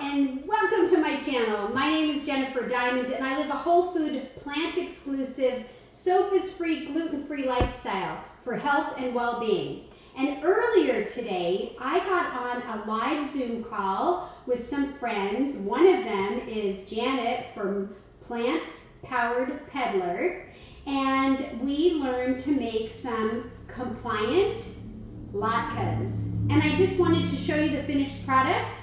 and welcome to my channel. My name is Jennifer Diamond and I live a whole food, plant exclusive, SOFAs-free, gluten-free lifestyle for health and well-being. And earlier today, I got on a live Zoom call with some friends. One of them is Janet from Plant Powered Peddler, and we learned to make some compliant latkes. And I just wanted to show you the finished product.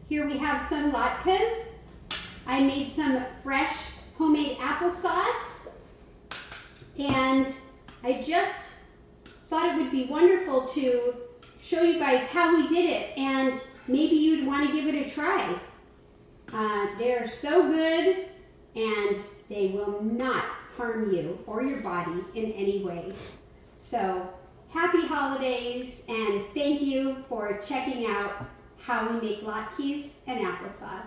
Here we have some latkes. I made some fresh homemade applesauce, and I just thought it would be wonderful to show you guys how we did it, and maybe you'd want to give it a try. They're so good and they will not harm you or your body in any way. So happy holidays, and thank you for checking out how we make latkes and applesauce.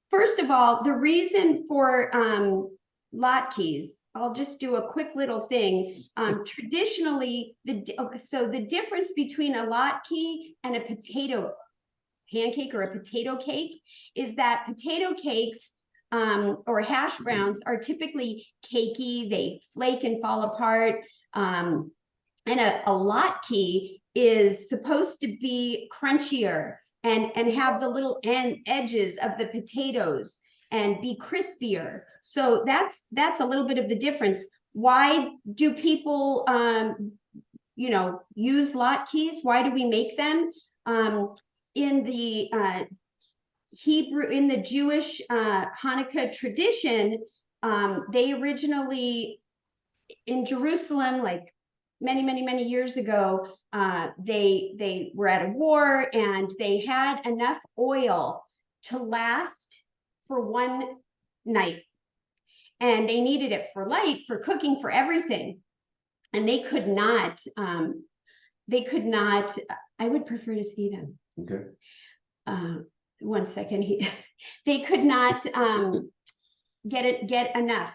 First of all, the reason for latkes, I'll just do a quick little thing. Traditionally, so the difference between a latke and a potato pancake or a potato cake is that potato cakes or hash browns are typically cakey, they flake and fall apart, and a latke is supposed to be crunchier and have the little edges of the potatoes and be crispier. So that's a little bit of the difference. Why do people use latkes? Why do we make them? In the Jewish Hanukkah tradition, they originally in Jerusalem, like many years ago, they were at a war and they had enough oil to last for one night, and they needed it for light, for cooking, for everything, and they could not I would prefer to see them. Okay. One second. They could not get enough.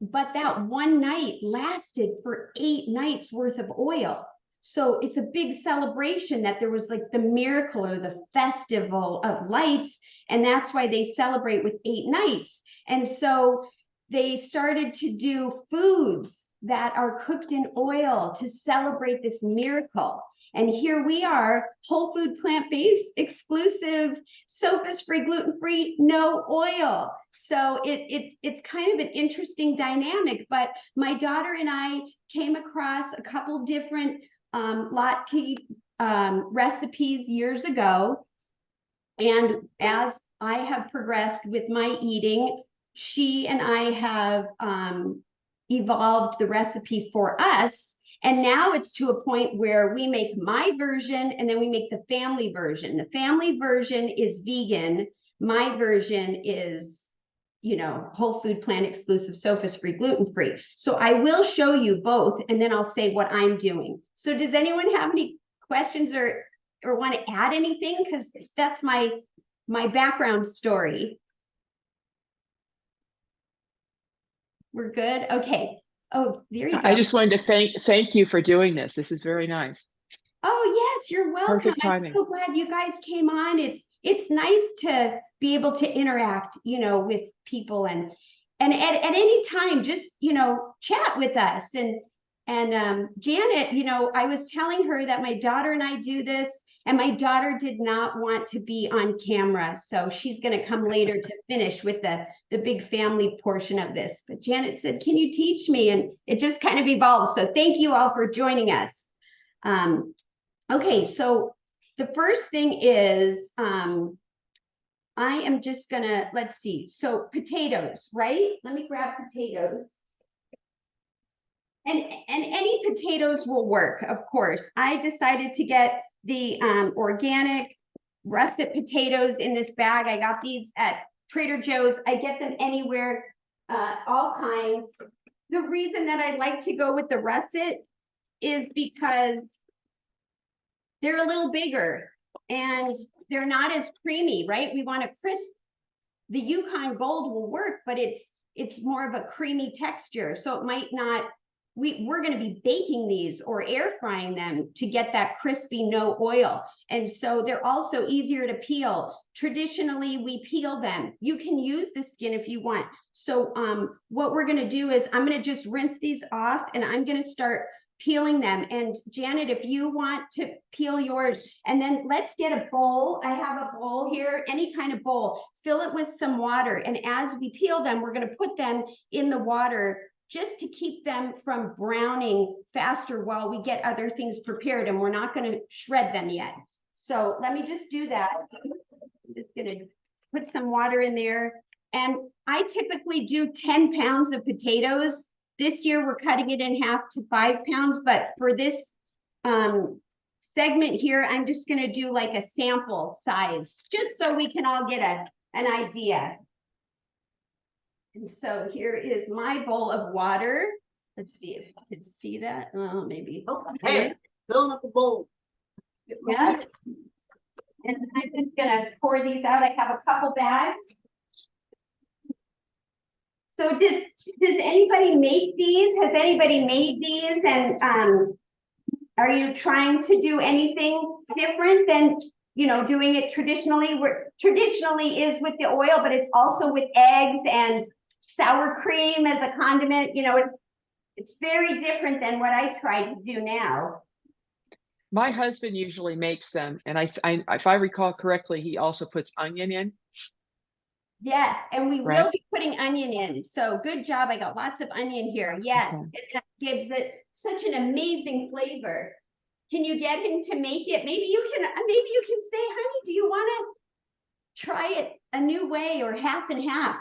But that one night lasted for 8 nights worth of oil. So it's a big celebration that there was like the miracle or the festival of lights. And that's why they celebrate with 8 nights. And so they started to do foods that are cooked in oil to celebrate this miracle. And here we are, whole food, plant-based, exclusive, SOFAs-free, gluten-free, no oil. So it's kind of an interesting dynamic. But my daughter and I came across a couple different latke recipes years ago. And as I have progressed with my eating, she and I have evolved the recipe for us. And now it's to a point where we make my version and then we make the family version. The family version is vegan. My version is, whole food, plant exclusive, SOFAs-free, gluten-free. So I will show you both, and then I'll say what I'm doing. So does anyone have any questions or want to add anything? Because that's my background story. We're good? Okay. Oh, there you go. I just wanted to thank you for doing this. This is very nice. Oh, yes, you're welcome. Perfect timing. I'm so glad you guys came on. It's nice to be able to interact, with people and at any time, just, chat with us. And Janet, I was telling her that my daughter and I do this, and my daughter did not want to be on camera. So she's going to come later to finish with the big family portion of this. But Janet said, can you teach me? And it just kind of evolved. So thank you all for joining us. Okay, so the first thing is, I am just going to, let's see. So potatoes, right? Let me grab potatoes. And any potatoes will work, of course. I decided to get the organic russet potatoes in this bag. I got these at Trader Joe's. I get them anywhere all kinds. The reason that I like to go with the russet is because they're a little bigger and they're not as creamy, right? We want a crisp, the Yukon Gold will work, but it's more of a creamy texture. So it might not, we're going to be baking these or air frying them to get that crispy, no oil. And so they're also easier to peel. Traditionally, we peel them. You can use the skin if you want. So what we're going to do is I'm going to just rinse these off and I'm going to start peeling them. And Janet, if you want to peel yours, and then let's get a bowl. I have a bowl here, any kind of bowl, fill it with some water. And as we peel them, we're going to put them in the water just to keep them from browning faster while we get other things prepared, and we're not going to shred them yet. So let me just do that. I'm just going to put some water in there. And I typically do 10 pounds of potatoes. This year we're cutting it in half to 5 pounds, but for this segment here, I'm just going to do like a sample size, just so we can all get an idea. And so here is my bowl of water. Let's see if you can see that. Oh, maybe. Hey, filling up the bowl. Yeah. And I'm just gonna pour these out. I have a couple bags. So does anybody make these? Has anybody made these? And are you trying to do anything different than, you know, doing it traditionally? Where traditionally is with the oil, but it's also with eggs and sour cream as a condiment. You know, it's very different than what I try to do now. My husband usually makes them, and if I recall correctly, he also puts onion in. Yeah, and we Right. will be putting onion in. So good job. I got lots of onion here. Yes, Okay. it gives it such an amazing flavor. Can you get him to make it? Maybe you can say, honey, do you want to try it a new way or half and half?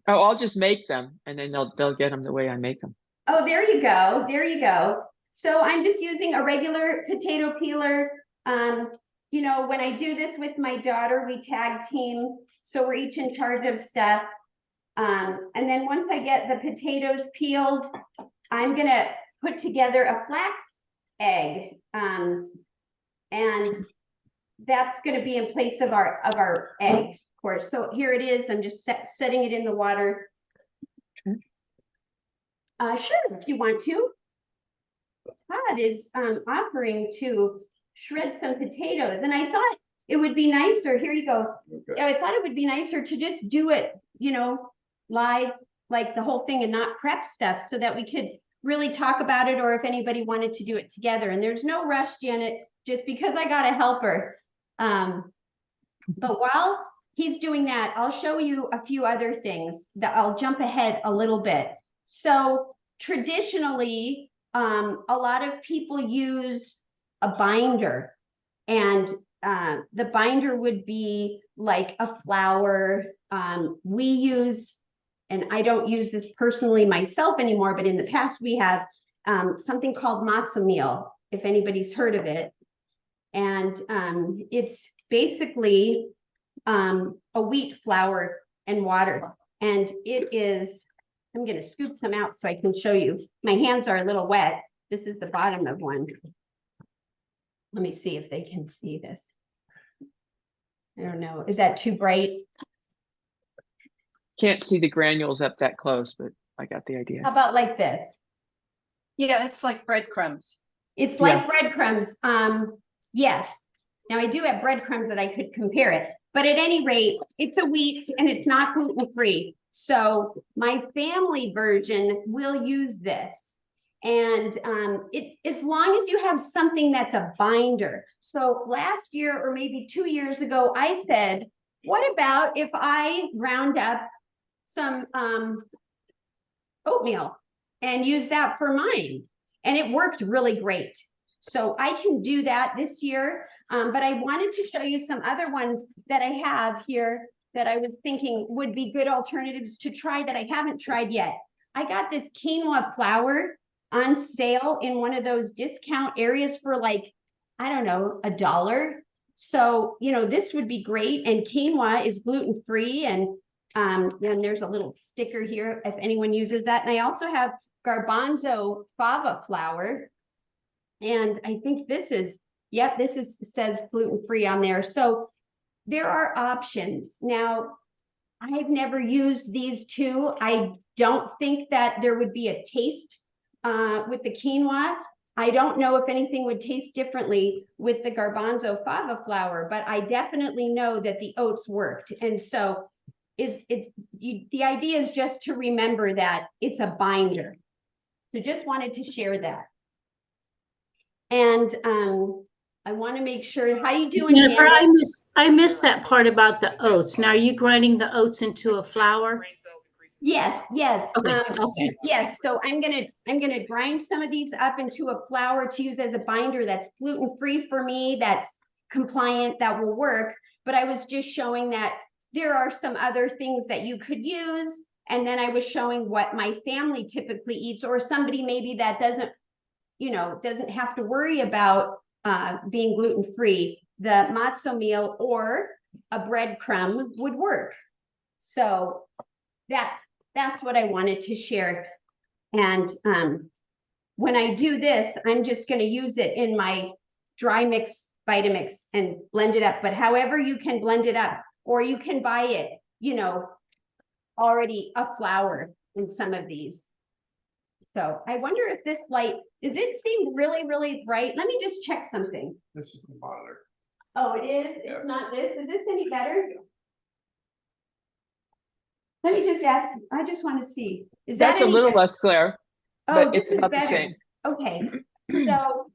Oh, I'll just make them, and then they'll get them the way I make them. Oh, there you go. There you go. So I'm just using a regular potato peeler. You know, when I do this with my daughter, we tag team. So we're each in charge of stuff. And then once I get the potatoes peeled, I'm gonna put together a flax egg. And that's gonna be in place of our egg, of course. So here it is. I'm just setting it in the water. Sure, if you want to. Todd is offering to shred some potatoes, and I thought it would be nicer. Here you go. Okay. I thought it would be nicer to just do it, you know, live, like the whole thing, and not prep stuff, so that we could really talk about it, or if anybody wanted to do it together. And there's no rush, Janet, just because I got a helper. But while he's doing that, I'll show you a few other things that I'll jump ahead a little bit. So traditionally, a lot of people use a binder, and the binder would be like a flour. We use, and I don't use this personally myself anymore, but in the past we have something called matzo meal, if anybody's heard of it. And it's basically a wheat flour and water. And it is, I'm going to scoop some out so I can show you. My hands are a little wet. This is the bottom of one. Let me see if they can see this. I don't know. Is that too bright? Can't see the granules up that close, but I got the idea. How about like this? Yeah, it's like breadcrumbs. It's like breadcrumbs. Yes. Now I do have breadcrumbs that I could compare it, but at any rate, it's a wheat and it's not gluten-free. So my family version will use this. And as long as you have something that's a binder. So last year, or maybe 2 years ago, I said, what about if I ground up some oatmeal and use that for mine? And it worked really great. So I can do that this year. But I wanted to show you some other ones that I have here that I was thinking would be good alternatives to try that I haven't tried yet. I got this quinoa flour on sale in one of those discount areas for like, I don't know, $1. So, you know, this would be great. And quinoa is gluten-free, and And there's a little sticker here if anyone uses that. And I also have garbanzo fava flour. And I think this is, yep, says gluten-free on there. So there are options. Now, I've never used these two. I don't think that there would be a taste with the quinoa. I don't know if anything would taste differently with the garbanzo fava flour, but I definitely know that the oats worked. And so the idea is just to remember that it's a binder. So just wanted to share that. And I want to make sure, how you doing, Jennifer, Janet? I missed that part about the oats. Now, are you grinding the oats into a flour? Yes, yes. Okay, okay. Yes, so I'm gonna grind some of these up into a flour to use as a binder that's gluten-free for me, that's compliant, that will work. But I was just showing that there are some other things that you could use. And then I was showing what my family typically eats, or somebody maybe that doesn't have to worry about being gluten-free. The matzo meal or a breadcrumb would work. So that's what I wanted to share. And when I do this, I'm just going to use it in my dry mix Vitamix and blend it up. But however you can blend it up, or you can buy it, already a flour in some of these. So I wonder if this light, does it seem really, really bright? Let me just check something. This is the monitor. Oh, it is? It's not this? Is this any better? Let me just ask, I just want to see. Is that That's a any little better? less clear, Oh, but this it's is about the better. same. Okay, so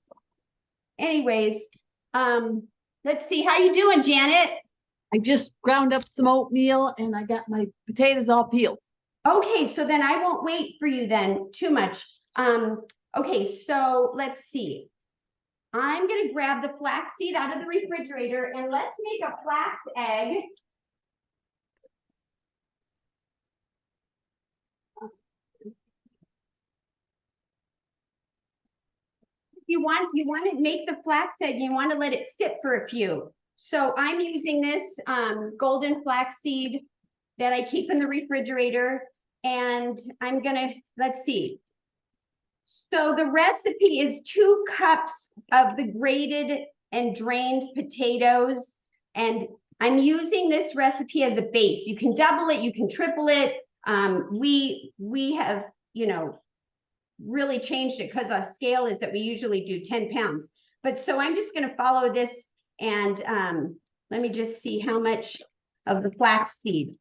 anyways, let's see, how you doing, Janet? I just ground up some oatmeal and I got my potatoes all peeled. Okay, so then I won't wait for you then too much. Okay, so let's see. I'm gonna grab the flaxseed out of the refrigerator and let's make a flax egg. You want to make the flax egg, you want to let it sit for a few. So I'm using this golden flaxseed that I keep in the refrigerator, and I'm gonna, let's see. So the recipe is 2 cups of the grated and drained potatoes, and I'm using this recipe as a base. You can double it, you can triple it. We have, really changed it because our scale is that we usually do 10 pounds. But so I'm just going to follow this, and let me just see how much of the flaxseed.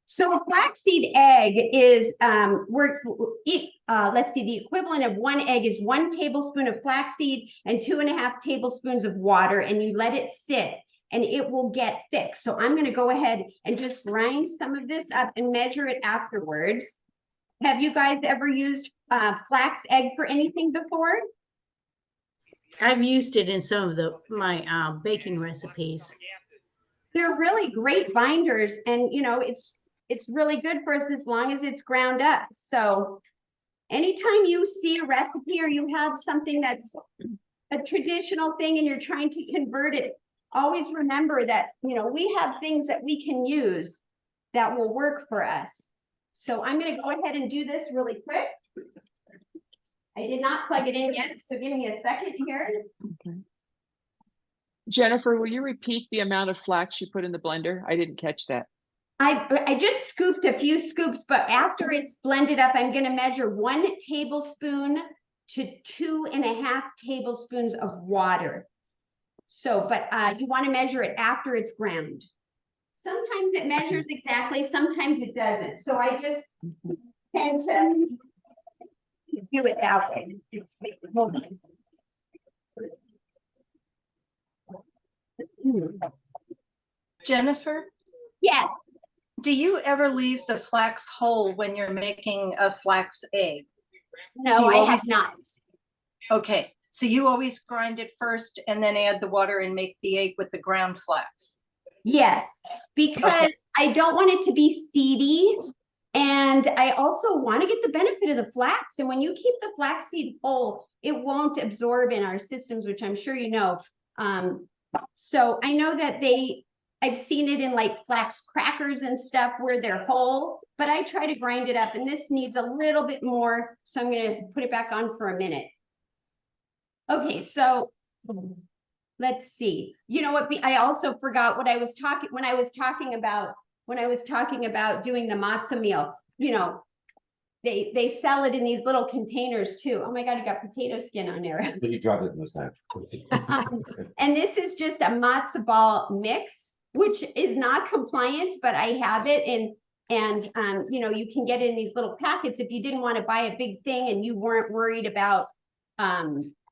So a flaxseed egg is, let's see, the equivalent of 1 egg is 1 tablespoon of flaxseed and 2.5 tablespoons of water, and you let it sit and it will get thick. So I'm going to go ahead and just grind some of this up and measure it afterwards. Have you guys ever used flax egg for anything before? I've used it in some of my baking recipes. They're really great binders, and it's really good for us as long as it's ground up. So anytime you see a recipe or you have something that's a traditional thing and you're trying to convert it, always remember that we have things that we can use that will work for us. So I'm going to go ahead and do this really quick. I did not plug it in yet, so give me a second here. Okay. Jennifer, will you repeat the amount of flax you put in the blender? I didn't catch that. I just scooped a few scoops, but after it's blended up, I'm going to measure 1 tablespoon to 2.5 tablespoons of water. So, but you want to measure it after it's ground. Sometimes it measures exactly, sometimes it doesn't. So I just tend to do it that way. Hold on. Jennifer, Yes. do you ever leave the flax whole when you're making a flax egg? No, Do you I always- have not. Okay, so you always grind it first and then add the water and make the egg with the ground flax? Yes, because I don't want it to be seedy. And I also want to get the benefit of the flax. And when you keep the flaxseed whole, it won't absorb in our systems, which I'm sure you know. So I know that I've seen it in like flax crackers and stuff where they're whole, but I try to grind it up, and this needs a little bit more, so I'm gonna put it back on for a minute. Okay, so let's see. You know what? I also forgot what I was talking when I was talking about doing the matzah meal. You know, they sell it in these little containers too. Oh my God, you got potato skin on there. But you dropped it in this time. And this is just a matzo ball mix, which is not compliant, but I have it. And you know, you can get it in these little packets if you didn't want to buy a big thing and you weren't worried about,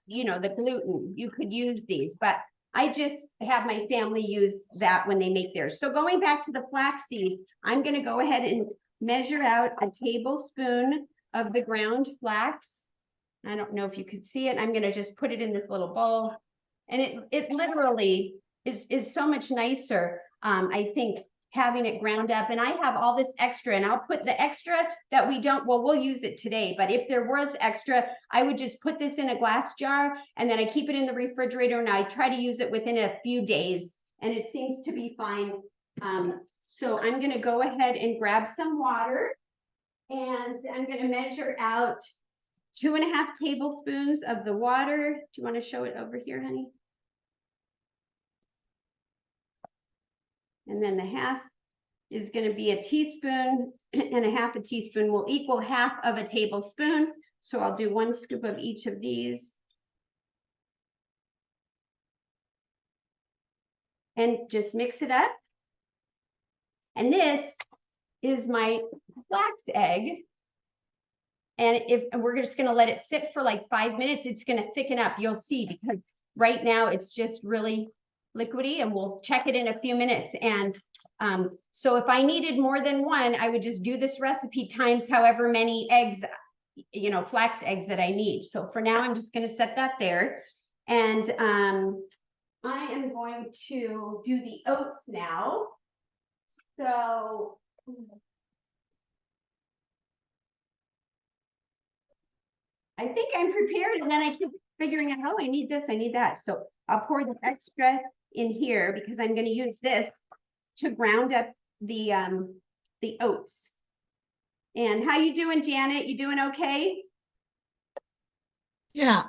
you know, the gluten, you could use these, but I just have my family use that when they make theirs. So going back to the flaxseed, I'm going to go ahead and measure out a tablespoon of the ground flax. I don't know if you could see it. I'm going to just put it in this little bowl. And it literally is so much nicer, I think, having it ground up. And I have all this extra, and I'll put the extra that we don't, well, we'll use it today. But if there was extra, I would just put this in a glass jar, and then I keep it in the refrigerator, and I try to use it within a few days. And it seems to be fine. So I'm going to go ahead and grab some water, and I'm going to measure out 2.5 tablespoons of the water. Do you want to show it over here, honey? And then the half is going to be a teaspoon, and a half a teaspoon will equal half of a tablespoon. So I'll do 1 scoop of each of these. And just mix it up. And this is my flax egg. And we're just going to let it sit for like 5 minutes, it's going to thicken up. You'll see, because right now it's just really liquidy, and we'll check it in a few minutes. And so if I needed more than one, I would just do this recipe times however many eggs, you know, flax eggs that I need. So for now, I'm just going to set that there. And I am going to do the oats now. So I think I'm prepared, and then I keep figuring out, oh, I need this, I need that. So I'll pour the extra in here because I'm going to use this to ground up the oats. And how you doing, Janet? You doing okay? Yeah,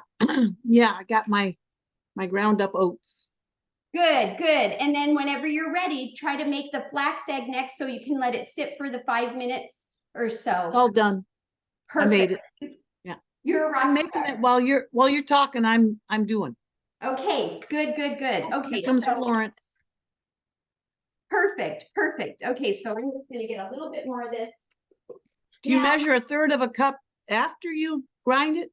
yeah, I got my ground up oats. Good, good. And then whenever you're ready, try to make the flax egg next so you can let it sit for the 5 minutes or so. All done. Perfect. I made it. Yeah. You're a rock I'm making star. it while you're talking. I'm doing. Okay, good, good, good. Okay. Here comes so- Florence. Perfect, perfect. Okay, so I'm just gonna get a little bit more of this. Do you Now- measure 1/3 of a cup after you grind it?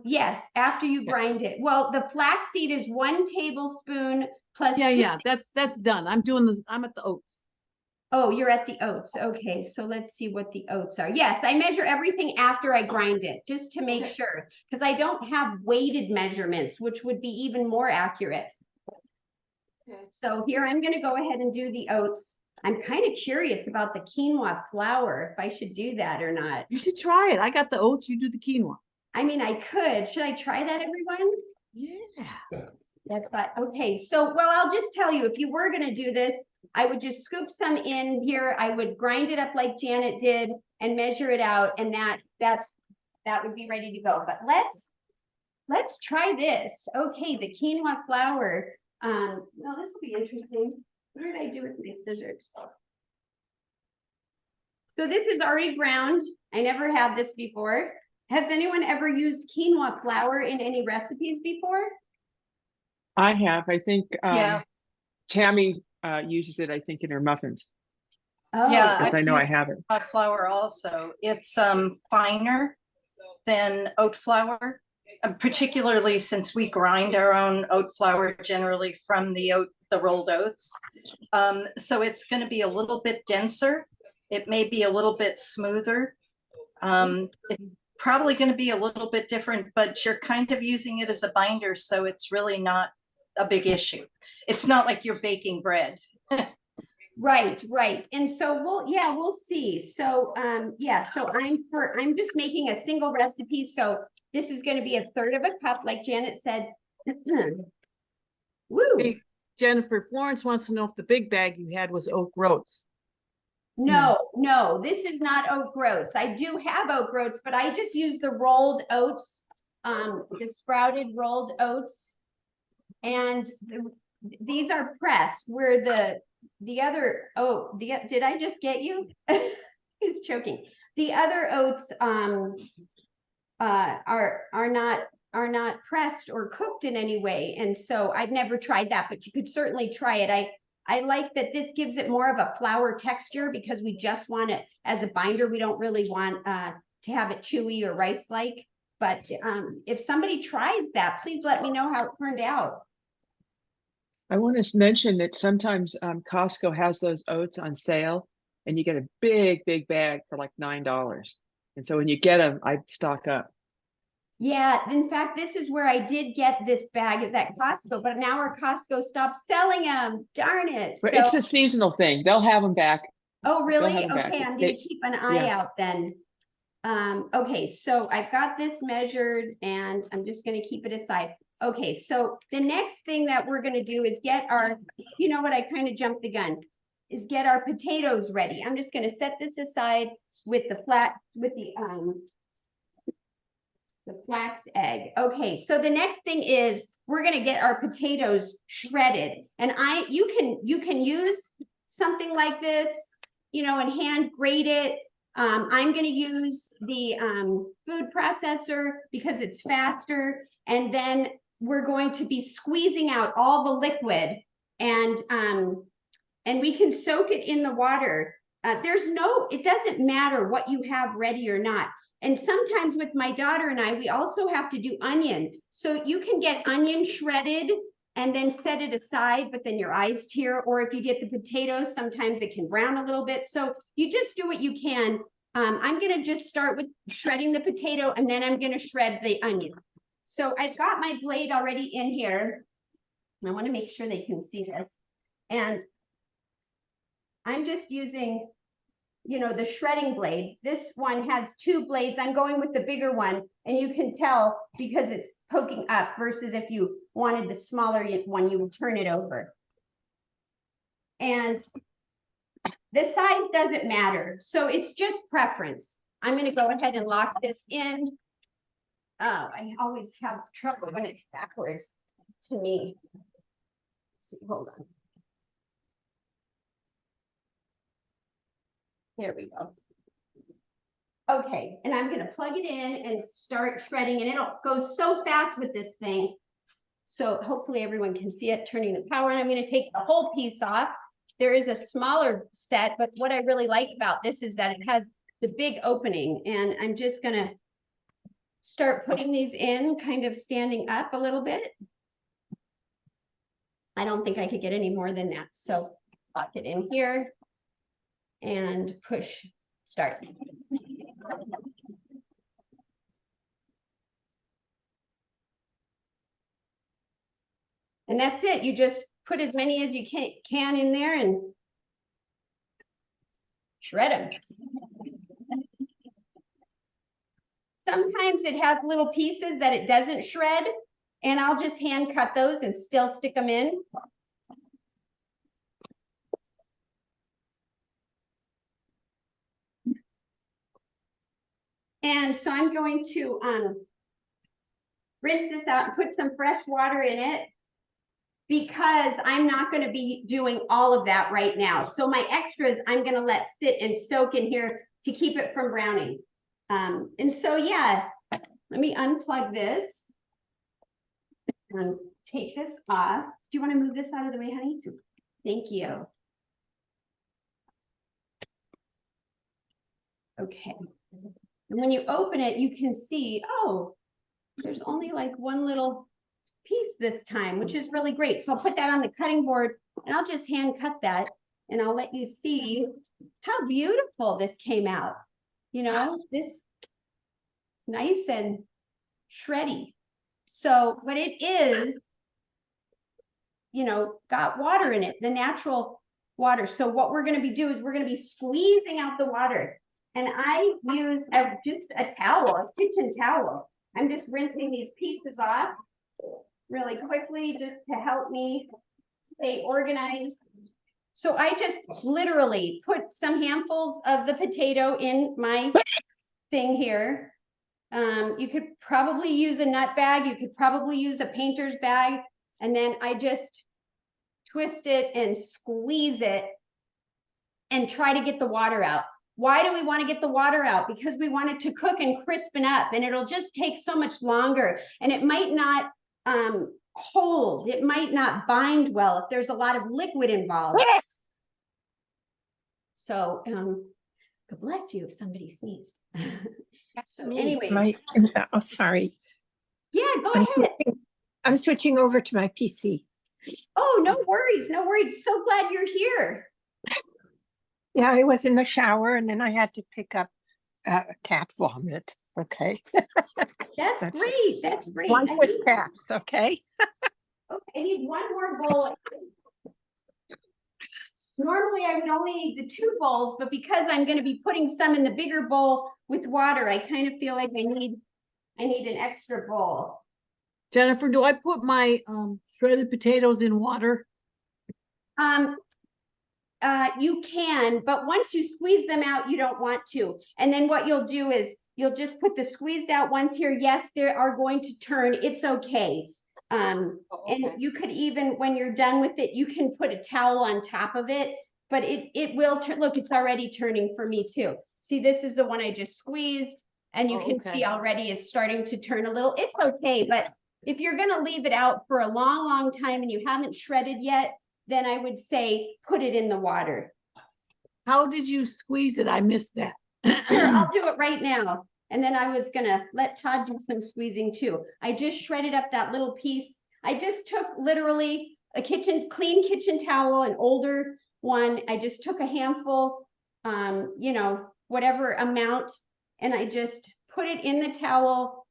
Yes, after you Okay. grind it. Well, the flaxseed is 1 tablespoon plus Yeah, 2. yeah, that's done. I'm at the oats. Oh, you're at the oats. Okay, so let's see what the oats are. Yes, I measure everything after I grind it, just to make sure, because I don't have weighted measurements, which would be even more accurate. Okay. So here I'm going to go ahead and do the oats. I'm kind of curious about the quinoa flour, if I should do that or not. You should try it. I got the oats, you do the quinoa. I mean, I could. Should I try that, everyone? Yeah. That's fine. Okay, so, well, I'll just tell you, if you were gonna do this, I would just scoop some in here. I would grind it up like Janet did and measure it out, and that would be ready to go. But let's try this. Okay, the quinoa flour. Well, this will be interesting. What did I do with my scissors? So this is already ground. I never had this before. Has anyone ever used quinoa flour in any recipes before? I have, I think, Yeah. Tammy uses it, I think, in her muffins, Oh, Yeah, because I I've know I used have it. Hot flour also. It's finer than oat flour, particularly since we grind our own oat flour generally from the rolled oats. So it's going to be a little bit denser. It may be a little bit smoother. It's probably going to be a little bit different, but you're kind of using it as a binder, so it's really not a big issue. It's not like you're baking bread. right, right. And so we'll see. So yeah, so I'm just making a single recipe. So this is going to be 1/3 of a cup, like Janet said. Woo. Hey, Jennifer, Florence wants to know if the big bag you had was oat groats. No, this is not oat groats. I do have oat groats, but I just use the rolled oats, the sprouted rolled oats. And these are pressed where the other, did I just get you? He's choking. The other oats, are not pressed or cooked in any way. And so I've never tried that, but you could certainly try it. I like that this gives it more of a flour texture because we just want it as a binder. We don't really want to have it chewy or rice-like. But if somebody tries that, please let me know how it turned out. I want to mention that sometimes Costco has those oats on sale and you get a big bag for like $9. And so when you get them, I stock up. Yeah, in fact, this is where I did get this bag is at Costco, but now our Costco stopped selling them. Darn it. But So, it's a seasonal thing. They'll have them back. oh, really? have 'em back. Okay, I'm gonna keep an eye out then. Okay, so I've got this measured and I'm just gonna keep it aside. Okay, so the next thing that we're gonna do is get our, you know what, I kind of jumped the gun, is get our potatoes ready. I'm just gonna set this aside with the flax egg. Okay, so the next thing is we're gonna get our potatoes shredded. And you can use something like this, you know, and hand grate it. I'm gonna use the food processor because it's faster. And then we're going to be squeezing out all the liquid and we can soak it in the water. It doesn't matter what you have ready or not. And sometimes with my daughter and I, we also have to do onion. So you can get onion shredded and then set it aside, but then your eyes tear. Or if you get the potatoes, sometimes it can brown a little bit. So you just do what you can. I'm gonna just start with shredding the potato and then I'm gonna shred the onion. So I've got my blade already in here. I wanna make sure they can see this. And I'm just using, you know, the shredding blade. This one has two blades. I'm going with the bigger one, and you can tell because it's poking up versus if you wanted the smaller one, you would turn it over. And the size doesn't matter. So it's just preference. I'm going to go ahead and lock this in. Oh, I always have trouble when it's backwards to me. Let's see, hold on. Here we go. Okay, and I'm gonna plug it in and start shredding, and it'll go so fast with this thing. So hopefully everyone can see it turning the power on. I'm gonna take the whole piece off. There is a smaller set, but what I really like about this is that it has the big opening, and I'm just gonna start putting these in, kind of standing up a little bit. I don't think I could get any more than that, so lock it in here. And push start. And that's it. You just put as many as you can in there and shred them. Sometimes it has little pieces that it doesn't shred, and I'll just hand cut those and still stick them in. And so I'm going to rinse this out and put some fresh water in it because I'm not going to be doing all of that right now. So my extras, I'm going to let sit and soak in here to keep it from browning. And so, yeah, let me unplug this and take this off. Do you want to move this out of the way, honey? Thank you. Okay. And when you open it, you can see, oh, there's only like one little piece this time, which is really great. So I'll put that on the cutting board and I'll just hand cut that and I'll let you see how beautiful this came out. You know, this nice and shreddy. So what it is, you know, got water in it, the natural water. So what we're going to be doing is we're going to be squeezing out the water. And I use just a towel, a kitchen towel. I'm just rinsing these pieces off really quickly just to help me stay organized. So I just literally put some handfuls of the potato in my thing here. You could probably use a nut bag. You could probably use a painter's bag. And then I just twist it and squeeze it and try to get the water out. Why do we want to get the water out? Because we want it to cook and crispen up, and it'll just take so much longer, and it might not hold. It might not bind well if there's a lot of liquid involved. So, God bless you if somebody sneezed. So anyways, Oh, sorry. yeah, go I'm ahead. I'm switching over to my PC. Oh, no worries, no worries. So glad you're here. Yeah, I was in the shower and then I had to pick up cat vomit. Okay. That's That's great. That's great. Life I with need, cats. Okay. okay, I need one more bowl. Normally I would only need the 2 bowls, but because I'm going to be putting some in the bigger bowl with water, I kind of feel like I need an extra bowl. Jennifer, do I put my shredded potatoes in water? You can, but once you squeeze them out, you don't want to. And then what you'll do is you'll just put the squeezed out ones here. Yes, they are going to turn. It's okay. And you could even, when you're done with it, you can put a towel on top of it, but it will turn. Look, it's already turning for me too. See, this is the one I just squeezed, and you can see already it's starting to turn a little. It's okay, but if you're going to leave it out for a long, long time and you haven't shredded yet, then I would say put it in the water. How did you squeeze it? I missed that. Here, I'll do it right now. And then I was gonna let Todd do some squeezing too. I just shredded up that little piece. I just took literally a clean kitchen towel, an older one. I just took a handful, you know, whatever amount, and I just put it in the towel.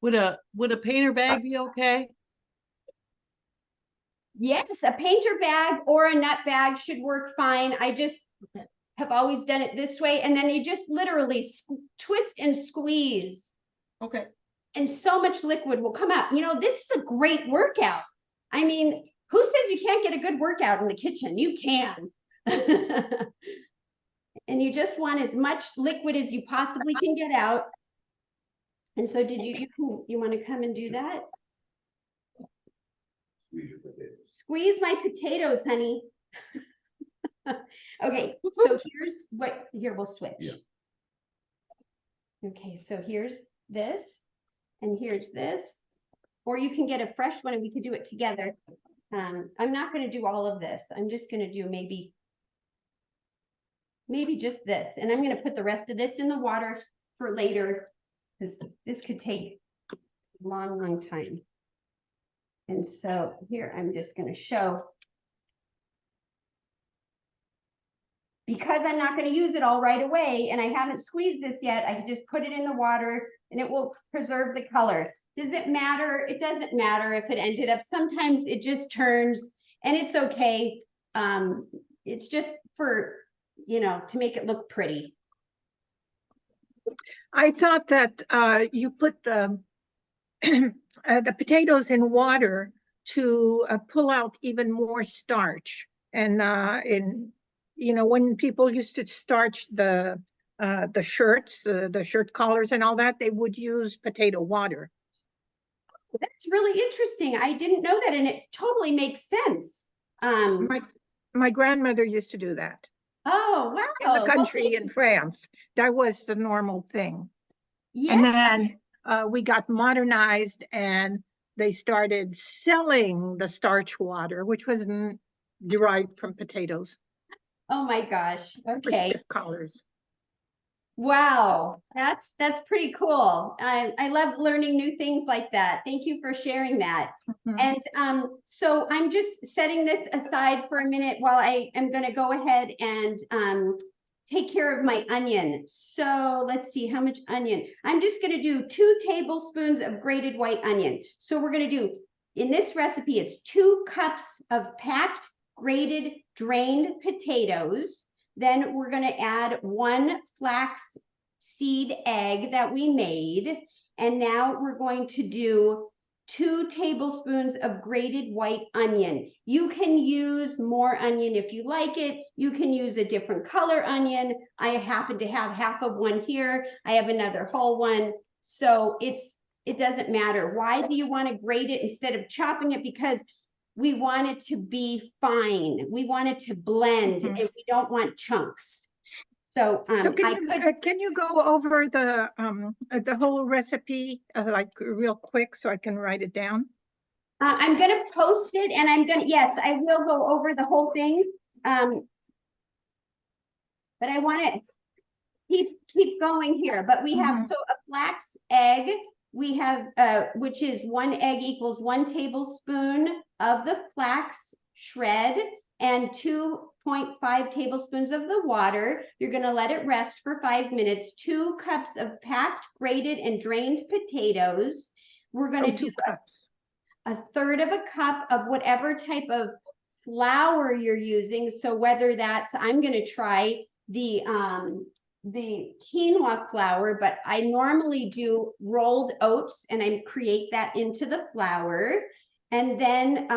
Would a painter bag be okay? Yes, a painter bag or a nut bag should work fine. I just have always done it this way. And then you just literally twist and squeeze. Okay. And so much liquid will come out. You know, this is a great workout. I mean, who says you can't get a good workout in the kitchen? You can. And you just want as much liquid as you possibly can get out. And so did you want to come and do that? Squeeze my potatoes, honey. Okay, so here we'll switch. Yeah. Okay, so here's this, and here's this, or you can get a fresh one and we could do it together. I'm not going to do all of this. I'm just going to do maybe just this, and I'm going to put the rest of this in the water for later, because this could take a long, long time. And so here, I'm just going to show, because I'm not going to use it all right away, and I haven't squeezed this yet, I can just put it in the water and it will preserve the color. Does it matter? It doesn't matter if it ended up, sometimes it just turns and it's okay. It's just for, you know, to make it look pretty. I thought that you put the the potatoes in water to pull out even more starch. And you know, when people used to starch the shirts, the shirt collars and all that, they would use potato water. That's really interesting. I didn't know that, and it totally makes sense. My grandmother used to do that. Oh, wow. In the country in France, that was the normal thing. Yeah. And then we got modernized and they started selling the starch water, which was derived from potatoes. Oh my gosh. For Okay. stiff collars. Wow. That's pretty cool. I love learning new things like that. Thank you for sharing that. Mhm. And so I'm just setting this aside for a minute while I am going to go ahead and take care of my onion. So let's see how much onion. I'm just going to do 2 tablespoons of grated white onion. So we're going to do, in this recipe, it's 2 cups of packed, grated, drained potatoes. Then we're going to add 1 flax seed egg that we made. And now we're going to do 2 tablespoons of grated white onion. You can use more onion if you like it. You can use a different color onion. I happen to have half of one here. I have another whole one. So it doesn't matter. Why do you want to grate it instead of chopping it? Because we want it to be fine. We want it to blend and we don't want chunks. So, So can you go over the whole recipe like real quick so I can write it down? I'm going to post it and yes, I will go over the whole thing. But I want to keep going here. But we have, so a flax egg, we have, which is 1 egg equals 1 tablespoon of the flax shred and 2.5 tablespoons of the water. You're going to let it rest for 5 minutes. 2 cups of packed, grated, and drained potatoes. We're going to do 2 cups. a third of a cup of whatever type of flour you're using. So whether that's, I'm going to try the quinoa flour, but I normally do rolled oats and I create that into the flour. And then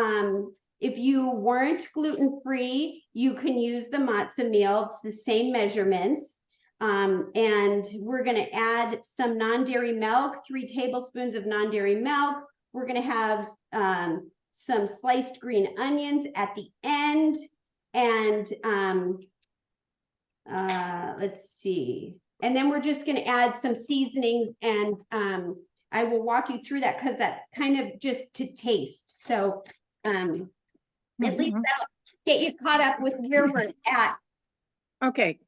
if you weren't gluten-free, you can use the matzo meal. It's the same measurements. And we're going to add some non-dairy milk, 3 tablespoons of non-dairy milk. We're going to have some sliced green onions at the end. And let's see. And then we're just going to add some seasonings and I will walk you through that because that's kind of just to taste. So at least that'll get you caught up with where we're at. Okay,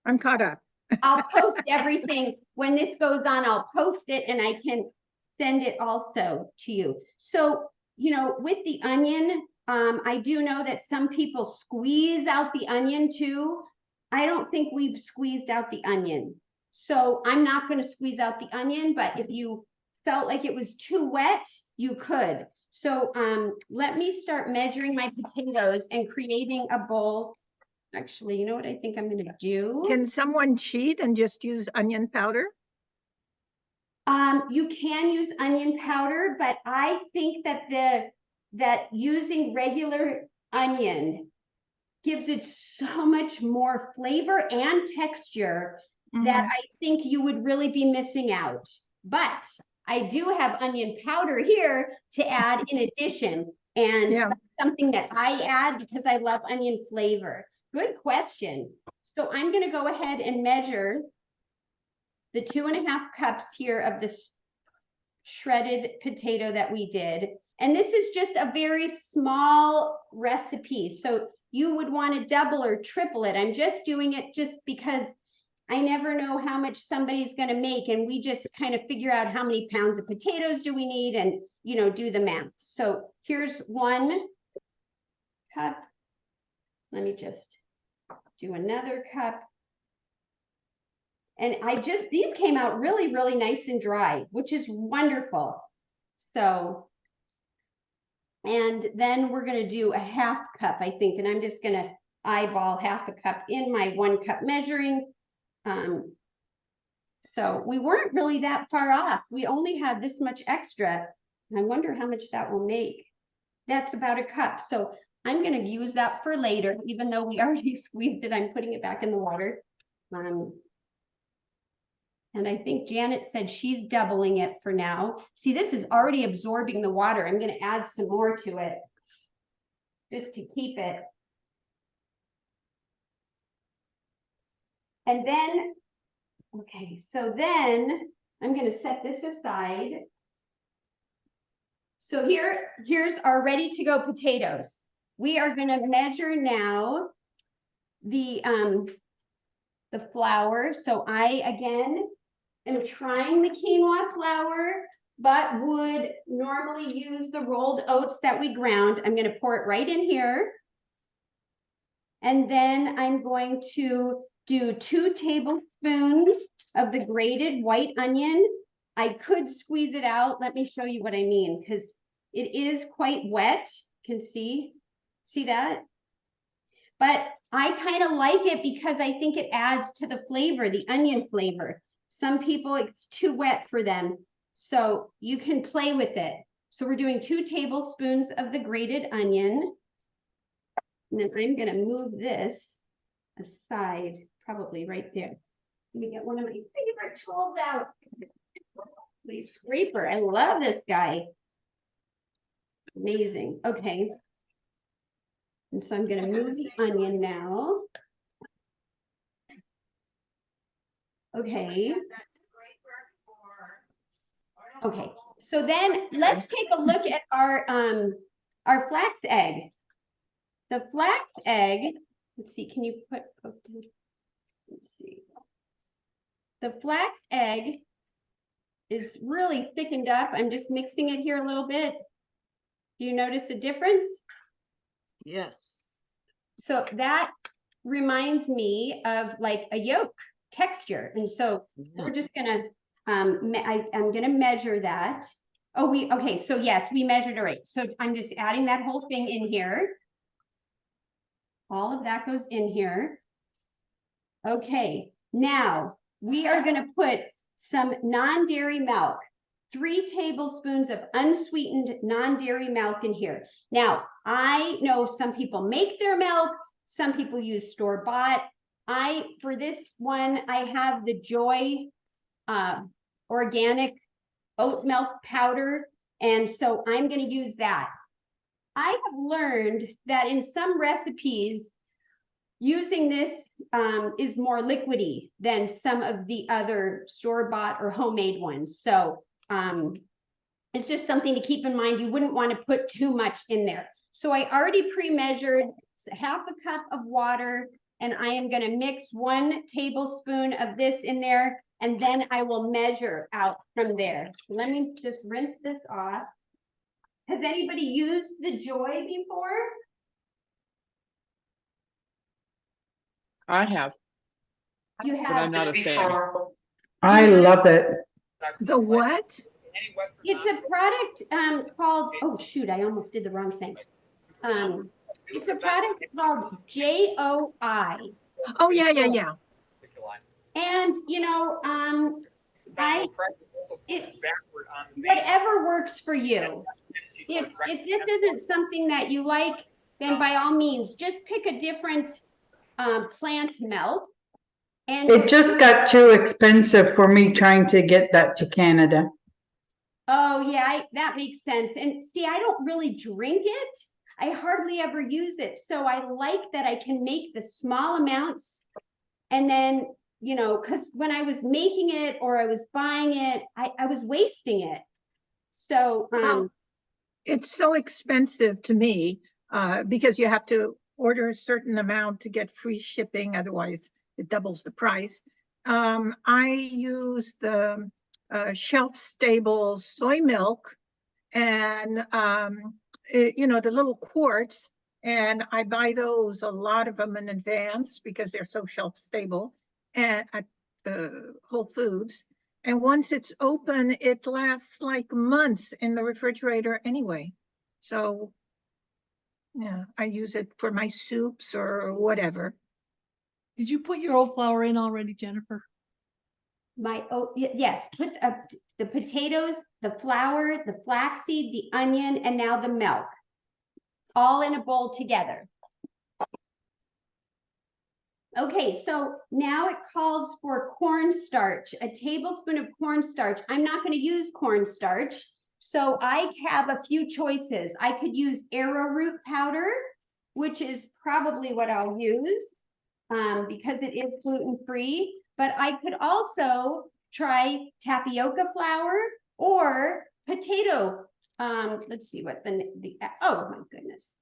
I'm caught up. I'll post everything. When this goes on, I'll post it and I can send it also to you. So, you know, with the onion, I do know that some people squeeze out the onion too. I don't think we've squeezed out the onion. So I'm not going to squeeze out the onion, but if you felt like it was too wet, you could. So let me start measuring my potatoes and creating a bowl. Actually, you know what I think I'm going to do? Can someone cheat and just use onion powder? You can use onion powder, but I think that using regular onion gives it so much more flavor and texture that I think you would really be missing out. But I do have onion powder here to add in addition, and that's something that I add because I love onion flavor. Good question. So I'm going to go ahead and measure the 2.5 cups here of this shredded potato that we did. And this is just a very small recipe. So you would want to double or triple it. I'm just doing it just because I never know how much somebody's going to make. And we just kind of figure out how many pounds of potatoes do we need and, you know, do the math. So here's 1 cup. Let me just do another cup. And these came out really, really nice and dry, which is wonderful. So, and then we're going to do a 1/2 cup, I think, and I'm just going to eyeball 1/2 cup in my 1 cup measuring. So we weren't really that far off. We only had this much extra. I wonder how much that will make. That's about 1 cup. So I'm going to use that for later, even though we already squeezed it. I'm putting it back in the water. And I think Janet said she's doubling it for now. See, this is already absorbing the water. I'm going to add some more to it just to keep it. And then, okay, so then I'm going to set this aside. So here's our ready to go potatoes. We are going to measure now the flour. So again, am trying the quinoa flour, but would normally use the rolled oats that we ground. I'm going to pour it right in here. And then I'm going to do 2 tablespoons of the grated white onion. I could squeeze it out. Let me show you what I mean, because it is quite wet. You can see that? But I kind of like it because I think it adds to the flavor, the onion flavor. Some people, it's too wet for them. So you can play with it. So we're doing 2 tablespoons of the grated onion. And then I'm gonna move this aside, probably right there. Let me get one of my favorite tools out. The scraper, I love this guy. Amazing, okay. And so I'm gonna move the onion now. Okay. Okay, so then let's take a look at our flax egg. The flax egg, let's see, can you put, let's see. The flax egg is really thickened up. I'm just mixing it here a little bit. Do you notice a difference? Yes. So that reminds me of like a yolk texture. And so we're just gonna, I'm gonna measure that. Oh, okay, so yes, we measured it right. So I'm just adding that whole thing in here. All of that goes in here. Okay, now we are gonna put some non-dairy milk, 3 tablespoons of unsweetened non-dairy milk in here. Now, I know some people make their milk, some people use store-bought. For this one, I have the Joy organic oat milk powder, and so I'm gonna use that. I have learned that in some recipes, using this is more liquidy than some of the other store-bought or homemade ones. So it's just something to keep in mind. You wouldn't want to put too much in there. So I already pre-measured half a cup of water, and I am going to mix 1 tablespoon of this in there, and then I will measure out from there. So let me just rinse this off. Has anybody used the Joy before? I have, You but I'm have, not a fan. I love it. The what? it's a product called, oh shoot, I almost did the wrong thing. It's a product called JOI. Oh, yeah. And whatever works for you. If this isn't something that you like, then by all means, just pick a different plant milk. And It just got too expensive for me trying to get that to Canada. oh yeah, that makes sense. And see, I don't really drink it. I hardly ever use it. So I like that I can make the small amounts, and then, because when I was making it or I was buying it, I was wasting it. So Well, it's so expensive to me because you have to order a certain amount to get free shipping. Otherwise, it doubles the price. I use the shelf-stable soy milk and, the little quarts. And I buy those, a lot of them in advance because they're so shelf-stable and at Whole Foods. And once it's open, it lasts like months in the refrigerator anyway. So, yeah, I use it for my soups or whatever. Did you put your oat flour in already, Jennifer? yes, put the potatoes, the flour, the flaxseed, the onion, and now the milk, all in a bowl together. Okay, so now it calls for cornstarch, a tablespoon of cornstarch. I'm not going to use cornstarch, so I have a few choices. I could use arrowroot powder, which is probably what I'll use because it is gluten-free. But I could also try tapioca flour or potato. Let's see what oh my goodness,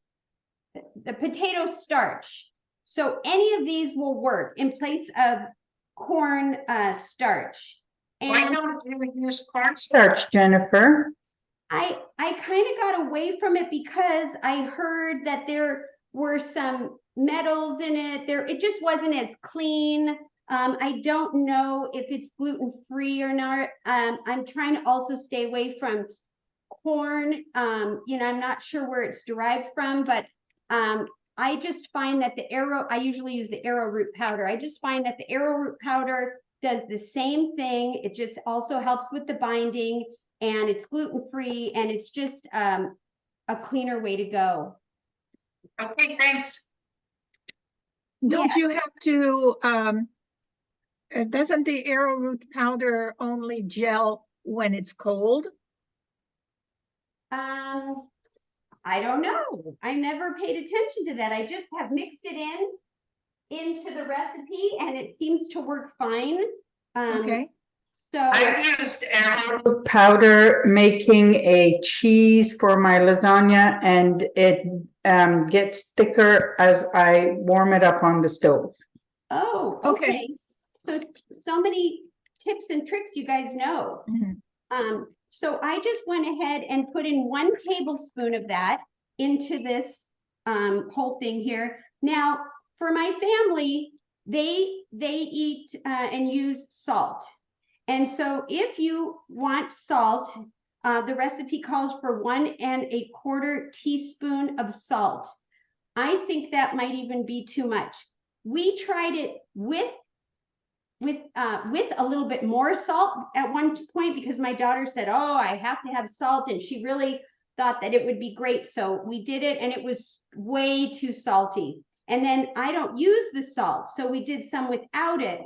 the potato starch. So any of these will work in place of corn starch. And Why don't you use cornstarch, Jennifer? I kind of got away from it because I heard that there were some metals in it. It just wasn't as clean. I don't know if it's gluten-free or not. I'm trying to also stay away from corn. I'm not sure where it's derived from, but I just find that I usually use the arrowroot powder. I just find that the arrowroot powder does the same thing. It just also helps with the binding. and it's gluten-free, and it's just a cleaner way to go. Okay, thanks. Don't you have to, doesn't the arrowroot powder only gel when it's cold? I don't know. I never paid attention to that. I just have mixed it into the recipe, and it seems to work fine. Okay, So I've used arrowroot powder making a cheese for my lasagna, and it gets thicker as I warm it up on the stove. oh, Okay. okay. So many tips and tricks you guys know. Mhm. So I just went ahead and put in 1 tablespoon of that into this whole thing here. Now, for my family, they eat and use salt. And so if you want salt, the recipe calls for 1 1/4 teaspoon of salt. I think that might even be too much. We tried it with a little bit more salt at one point, because my daughter said, oh, I have to have salt, and she really thought that it would be great. So we did it, and it was way too salty. And then I don't use the salt, so we did some without it.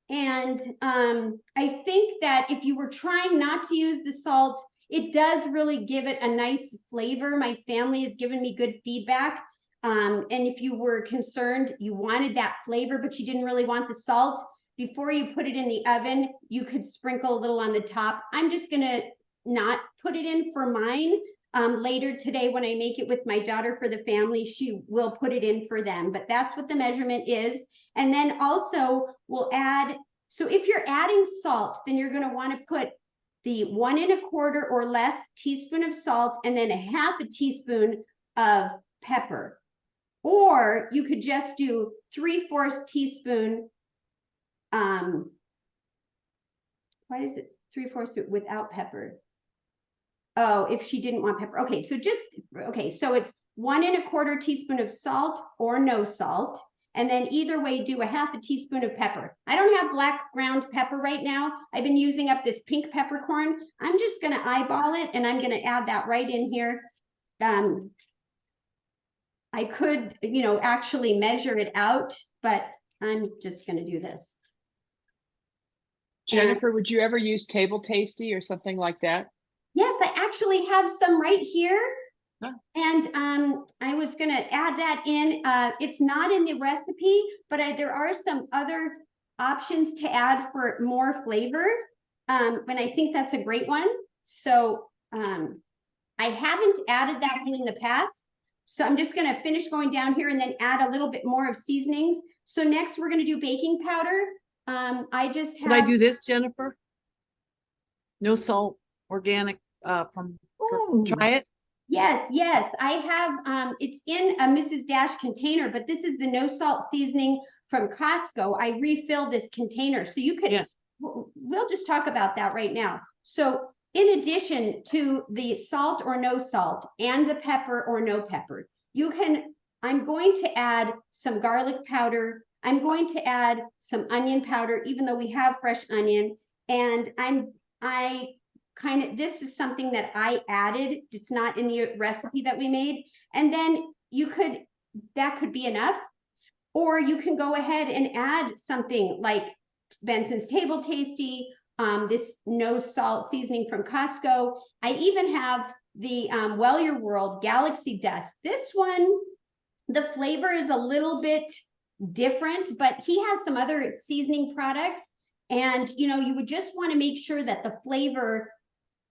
And I think that if you were trying not to use the salt, it does really give it a nice flavor. My family has given me good feedback. And if you were concerned, you wanted that flavor, but you didn't really want the salt, before you put it in the oven, you could sprinkle a little on the top. I'm just gonna not put it in for mine. Later today, when I make it with my daughter for the family, she will put it in for them, but that's what the measurement is. And then also we'll add, so if you're adding salt, then you're gonna wanna put the 1 1/4 or less teaspoon of salt, and then 1/2 teaspoon of pepper. Or you could just do 3/4 teaspoon. Why is it 3/4 without pepper? Oh, if she didn't want pepper. Okay, so so it's 1 1/4 teaspoon of salt or no salt. And then either way, do 1/2 teaspoon of pepper. I don't have black ground pepper right now. I've been using up this pink peppercorn. I'm just gonna eyeball it, and I'm gonna add that right in here. I could, actually measure it out, but I'm just gonna do this. Jennifer, would you ever use Table Tasty or something like that? Yes, I actually have some right here. Huh. And I was gonna add that in. It's not in the recipe, but there are some other options to add for more flavor. And I think that's a great one. So I haven't added that in the past. So I'm just gonna finish going down here and then add a little bit more of seasonings. So next we're gonna do baking powder. I just have. Can I do this, Jennifer? No salt, organic, Ooh. try it. Yes, I have, it's in a Mrs. Dash container, but this is the no salt seasoning from Costco. I refill this container, so you could, Yeah. we'll just talk about that right now. So in addition to the salt or no salt and the pepper or no pepper, I'm going to add some garlic powder. I'm going to add some onion powder, even though we have fresh onion. And this is something that I added. It's not in the recipe that we made. And then that could be enough. Or you can go ahead and add something like Benson's Table Tasty, this no salt seasoning from Costco. I even have the Well Your World Galaxy Dust. This one, the flavor is a little bit different, but he has some other seasoning products. And you would just want to make sure that the flavor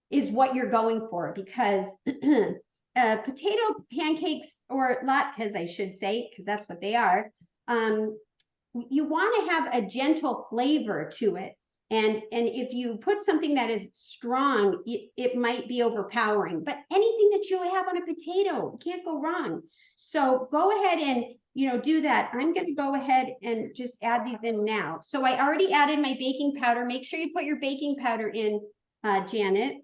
is what you're going for, because potato pancakes, or latkes, I should say, because that's what they are, you want to have a gentle flavor to it. And if you put something that is strong, it might be overpowering. But anything that you would have on a potato, can't go wrong. So go ahead and do that. I'm going to go ahead and just add these in now. So I already added my baking powder. Make sure you put your baking powder in, Janet.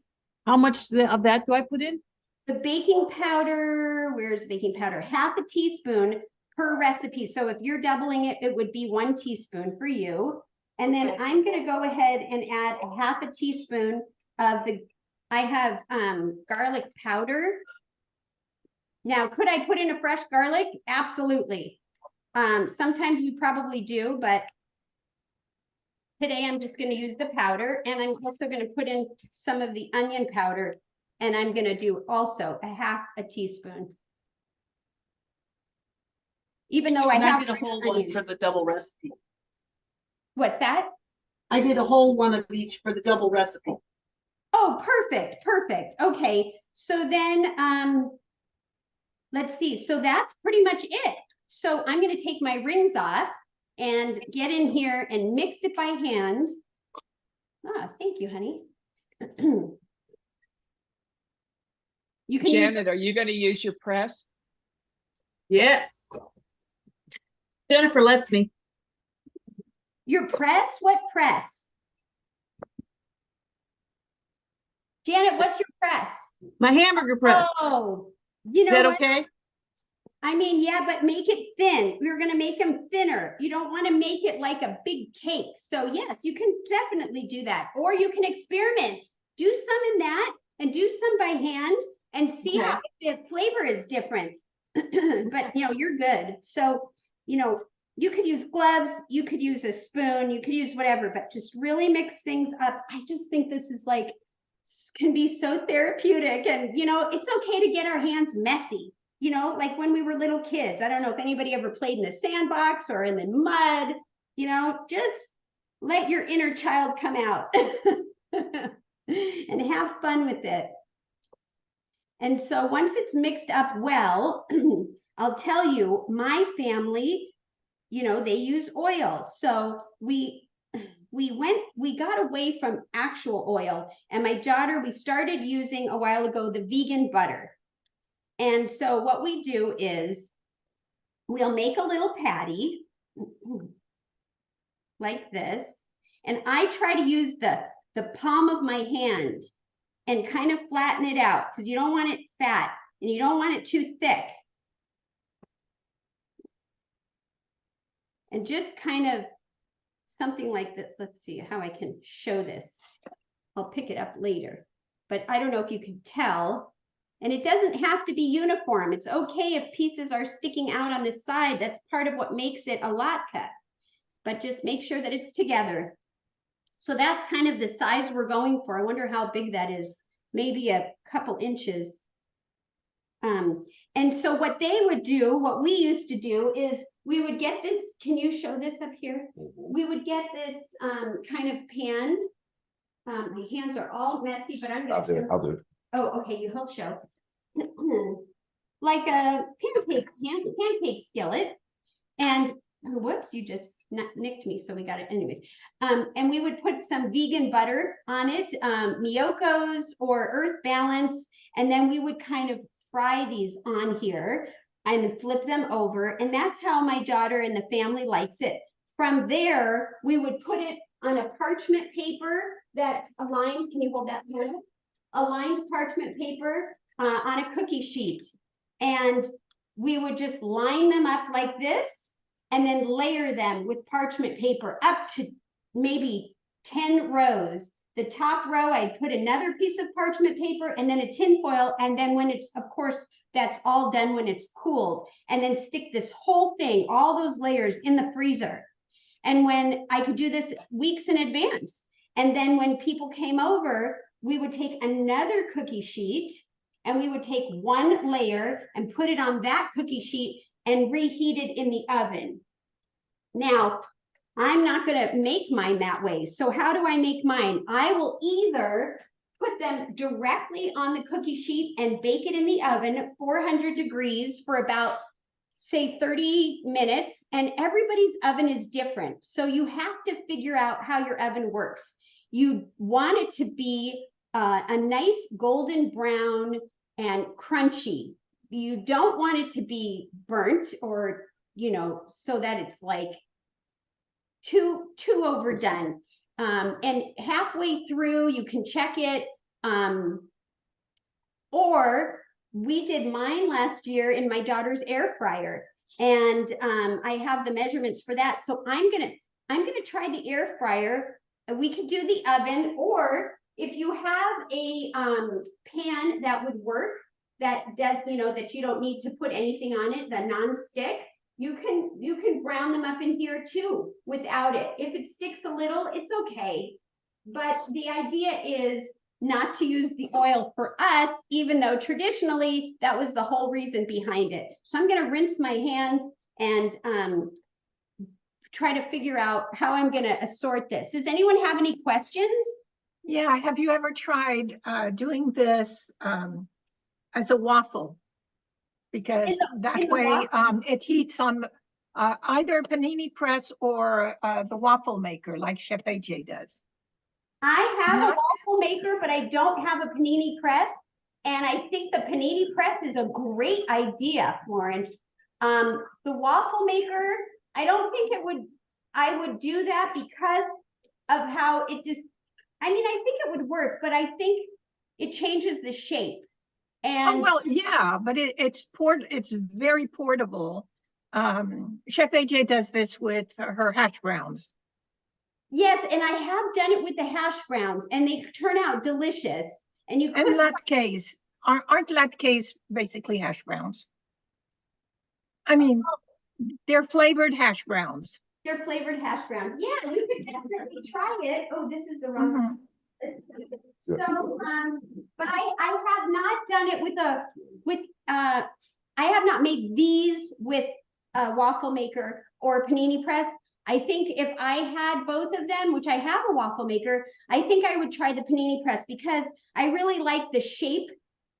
How much of that do I put in? The baking powder, where's the baking powder? 1/2 teaspoon per recipe. So if you're doubling it, it would be 1 teaspoon for you. And then I'm going to go ahead and add 1/2 teaspoon of I have garlic powder. Now, could I put in a fresh garlic? Absolutely. Sometimes we probably do, but today I'm just going to use the powder, and I'm also going to put in some of the onion powder, and I'm going to do also a half a teaspoon. Even though I And I have did a fresh whole one onion. for the double recipe. What's that? I did a whole one of each for the double recipe. Oh, perfect, perfect. Okay, so then let's see. So that's pretty much it. So I'm going to take my rings off and get in here and mix it by hand. Ah, thank you, honey. You can use Janet, are you gonna use your press? Yes. Jennifer lets me. your press. What press? Janet, what's your press? My hamburger press. Oh, you Is know that what? okay? I mean, yeah, but make it thin. We're going to make them thinner. You don't want to make it like a big cake. So yes, you can definitely do that. Or you can experiment. Do some in that and do some by hand and see Okay. how the flavor is different. But you're good. So, you could use gloves, you could use a spoon, you could use whatever, but just really mix things up. I just think this is can be so therapeutic, and it's okay to get our hands messy. Like when we were little kids. I don't know if anybody ever played in the sandbox or in the mud, just let your inner child come out and have fun with it. And so once it's mixed up well, I'll tell you, my family, they use oil. So we got away from actual oil. And my daughter, we started using a while ago the vegan butter. And so what we do is we'll make a little patty like this. And I try to use the palm of my hand and kind of flatten it out because you don't want it fat and you don't want it too thick. And just kind of something like this. Let's see how I can show this. I'll pick it up later. But I don't know if you can tell. And it doesn't have to be uniform. It's okay if pieces are sticking out on the side. That's part of what makes it a latke. But just make sure that it's together. So that's kind of the size we're going for. I wonder how big that is. Maybe a couple inches. And so what we used to do is we would get this. Can you show this up here? We would get this kind of pan. My hands are all messy, but I'm going to I'll do it. Oh, okay, you help show. Like a pancake skillet. And whoops, you just nicked me, so we got it anyways. And we would put some vegan butter on it, Miyoko's or Earth Balance, and then we would kind of fry these on here and flip them over. And that's how my daughter and the family likes it. From there, we would put it on a parchment paper that's aligned. Can you hold that for me? Aligned parchment paper on a cookie sheet. And we would just line them up like this and then layer them with parchment paper up to maybe 10 rows. The top row, I'd put another piece of parchment paper and then a tin foil. And then when it's, of course, that's all done when it's cooled. And then stick this whole thing, all those layers in the freezer. And when I could do this weeks in advance. And then when people came over, we would take another cookie sheet and we would take one layer and put it on that cookie sheet and reheat it in the oven. Now, I'm not going to make mine that way. So how do I make mine? I will either put them directly on the cookie sheet and bake it in the oven at 400 degrees for about, say, 30 minutes. And everybody's oven is different. So you have to figure out how your oven works. You want it to be a nice golden brown and crunchy. You don't want it to be burnt or, so that it's like too overdone. And halfway through, you can check it. Or we did mine last year in my daughter's air fryer. And I have the measurements for that. So I'm gonna try the air fryer. We could do the oven, or if you have a pan that would work, that does, you know, that you don't need to put anything on it, the non-stick, you can brown them up in here too without it. If it sticks a little, it's okay. But the idea is not to use the oil for us, even though traditionally that was the whole reason behind it. So I'm going to rinse my hands and try to figure out how I'm going to assort this. Does anyone have any questions? Yeah, have you ever tried doing this as a waffle? Because that in the way waffle? it heats on either a panini press or the waffle maker like Chef AJ does. I have a Not- waffle maker, but I don't have a panini press. And I think the panini press is a great idea, Florence. The waffle maker, I don't think I would do that because of how it just, I mean, I think it would work, but I think it changes the shape. Oh, And well, yeah, but it's very portable. Chef AJ does this with her hash browns. yes, and I have done it with the hash browns and they turn out delicious. And you And could, latkes, aren't latkes basically hash browns? I mean, they're flavored hash browns. they're flavored hash browns. Yeah, you could definitely try it. Oh, this is the wrong. Mhm. So, but I have not done it I have not made these with a waffle maker or a panini press. I think if I had both of them, which I have a waffle maker, I think I would try the panini press because I really like the shape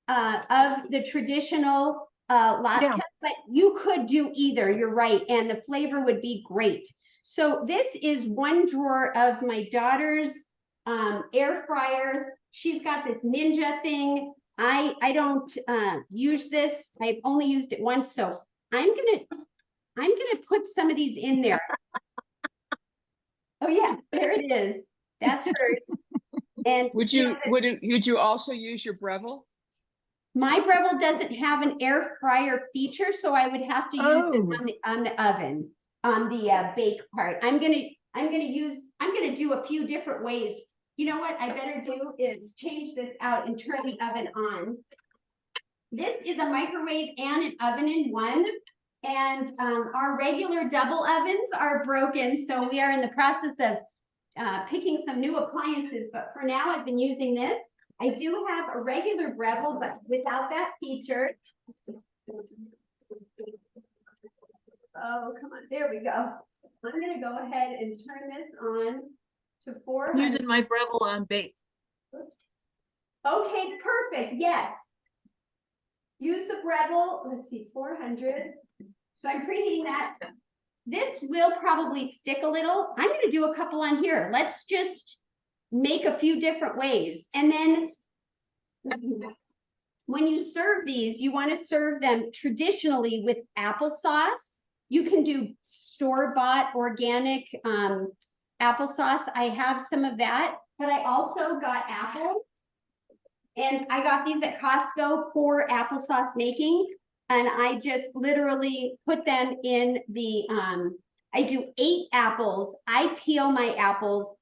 of the traditional latke, Yeah. but you could do either, you're right, and the flavor would be great. So this is one drawer of my daughter's air fryer. She's got this Ninja thing. I don't use this. I've only used it once, so I'm gonna put some of these in there. Oh yeah, there it is. That's hers. And Would you know, would you also use your Breville? my Breville doesn't have an air fryer feature, so I would have to use it on the oven, on the bake part. I'm gonna do a few different ways. You know what I better do is change this out and turn the oven on. This is a microwave and an oven in one. And our regular double ovens are broken, so we are in the process of picking some new appliances. But for now, I've been using this. I do have a regular Breville, but without that feature. Oh, come on, there we go. I'm gonna go ahead and turn this on to 400. Using my Breville on bake. Oops. Okay, perfect, yes. Use the Breville, let's see, 400. So I'm preheating that. This will probably stick a little. I'm gonna do a couple on here. Let's just make a few different ways. And then when you serve these, you want to serve them traditionally with applesauce. You can do store-bought organic applesauce. I have some of that, but I also got apples. And I got these at Costco for applesauce making. And I just literally put them in the, I do 8 apples. I peel my apples.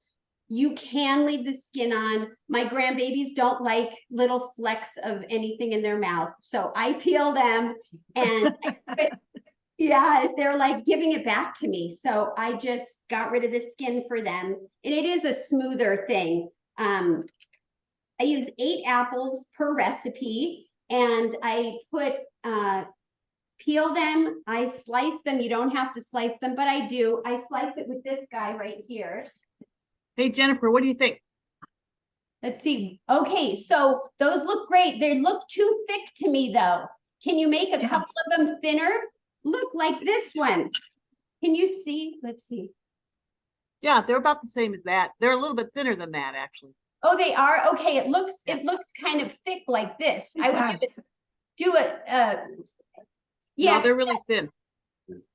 You can leave the skin on. My grandbabies don't like little flecks of anything in their mouth. So I peel them and yeah, they're like giving it back to me. So I just got rid of the skin for them. And it is a smoother thing. I use 8 apples per recipe and I put, peel them, I slice them. You don't have to slice them, but I do. I slice it with this guy right here. Hey, Jennifer, what do you think? Let's see. Okay, so those look great. They look too thick to me though. Can you make a couple of them thinner? Look like this one. Can you see? Let's see. Yeah, they're about the same as that. They're a little bit thinner than that, actually. Oh, they are? Okay, it looks kind of thick like this. I would do it, yeah. No, they're really thin.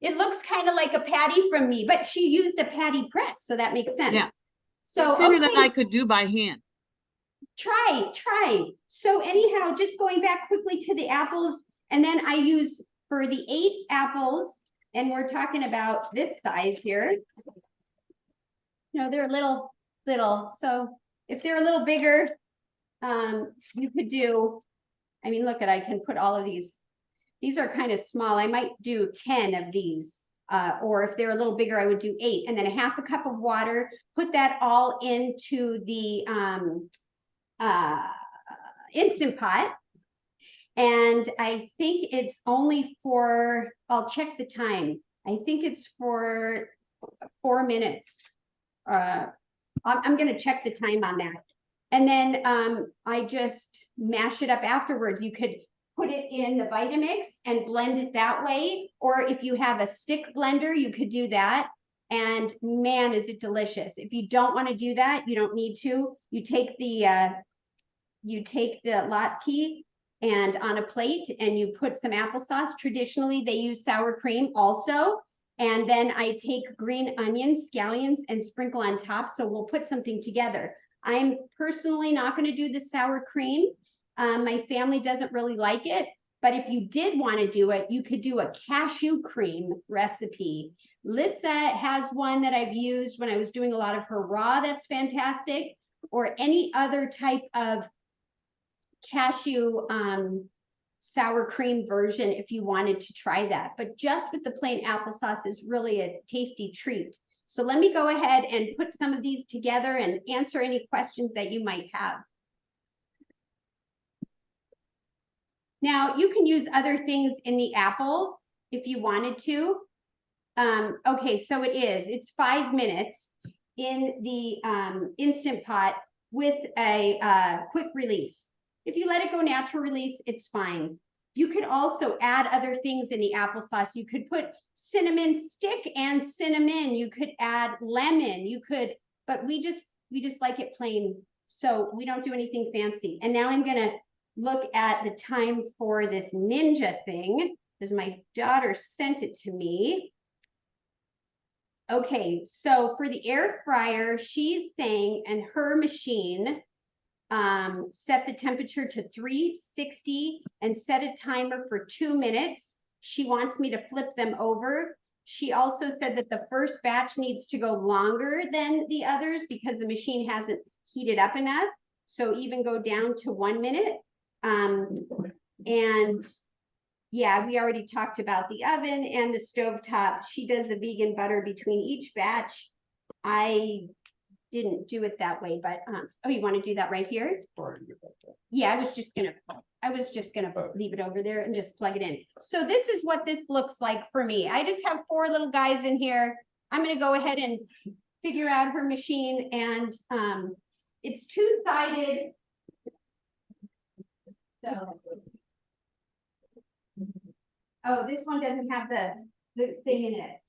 It looks kind of like a patty from me, but she used a patty press, so that makes sense. Yeah. So Thinner than okay, I could do by hand. try. So anyhow, just going back quickly to the apples, and then I use for the 8 apples, and we're talking about this size here. You know, they're little, so If they're a little bigger, you could do, I mean, look at, I can put all of these. These are kind of small. I might do 10 of these. Or if they're a little bigger, I would do 8. And then a half a cup of water, put that all into the Instant Pot. And I think it's only for, I'll check the time. I think it's for 4 minutes. I'm going to check the time on that. And then I just mash it up afterwards. You could put it in the Vitamix and blend it that way. Or if you have a stick blender, you could do that. And man, is it delicious. If you don't want to do that, you don't need to. You take the latke and on a plate and you put some applesauce. Traditionally, they use sour cream also. And then I take green onions, scallions, and sprinkle on top. So we'll put something together. I'm personally not going to do the sour cream. My family doesn't really like it. But if you did want to do it, you could do a cashew cream recipe. Lissa has one that I've used when I was doing a lot of her raw. That's fantastic. Or any other type of cashew sour cream version if you wanted to try that. But just with the plain applesauce is really a tasty treat. So let me go ahead and put some of these together and answer any questions that you might have. Now, you can use other things in the apples if you wanted to. Okay, so it's 5 minutes in the Instant Pot with a quick release. If you let it go natural release, it's fine. You could also add other things in the applesauce. You could put cinnamon stick and cinnamon. You could add lemon. You could, but we just like it plain. So we don't do anything fancy. And now I'm gonna look at the time for this Ninja thing because my daughter sent it to me. Okay, so for the air fryer, she's saying, and her machine, set the temperature to 360 and set a timer for 2 minutes. She wants me to flip them over. She also said that the first batch needs to go longer than the others because the machine hasn't heated up enough. So even go down to 1 minute. And yeah, we already talked about the oven and the stovetop. She does the vegan butter between each batch. I didn't do it that way, but oh, you want to do that right here? Yeah, I was just gonna leave it over there and just plug it in. So this is what this looks like for me. I just have 4 little guys in here. I'm gonna go ahead and figure out her machine, and it's 2-sided. So, oh, this one doesn't have the thing in it.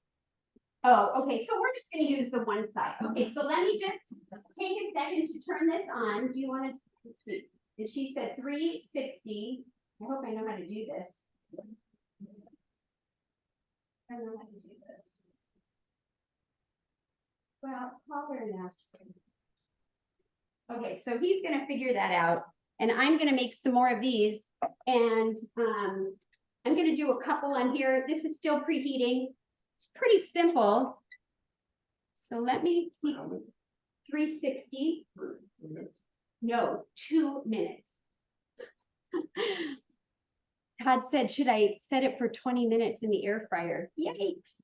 Oh, okay, so we're just gonna use the one side. Okay, so let me just take a second to turn this on. Do you want to, let's see. And she said 360. I hope I know how to do this. I don't know how to do this. Well, call her and ask her. Okay, so he's gonna figure that out. And I'm gonna make some more of these. And I'm gonna do a couple on here. This is still preheating. It's pretty simple. So let me keep 360. No, 2 minutes. Todd said, should I set it for 20 minutes in the air fryer? Yikes.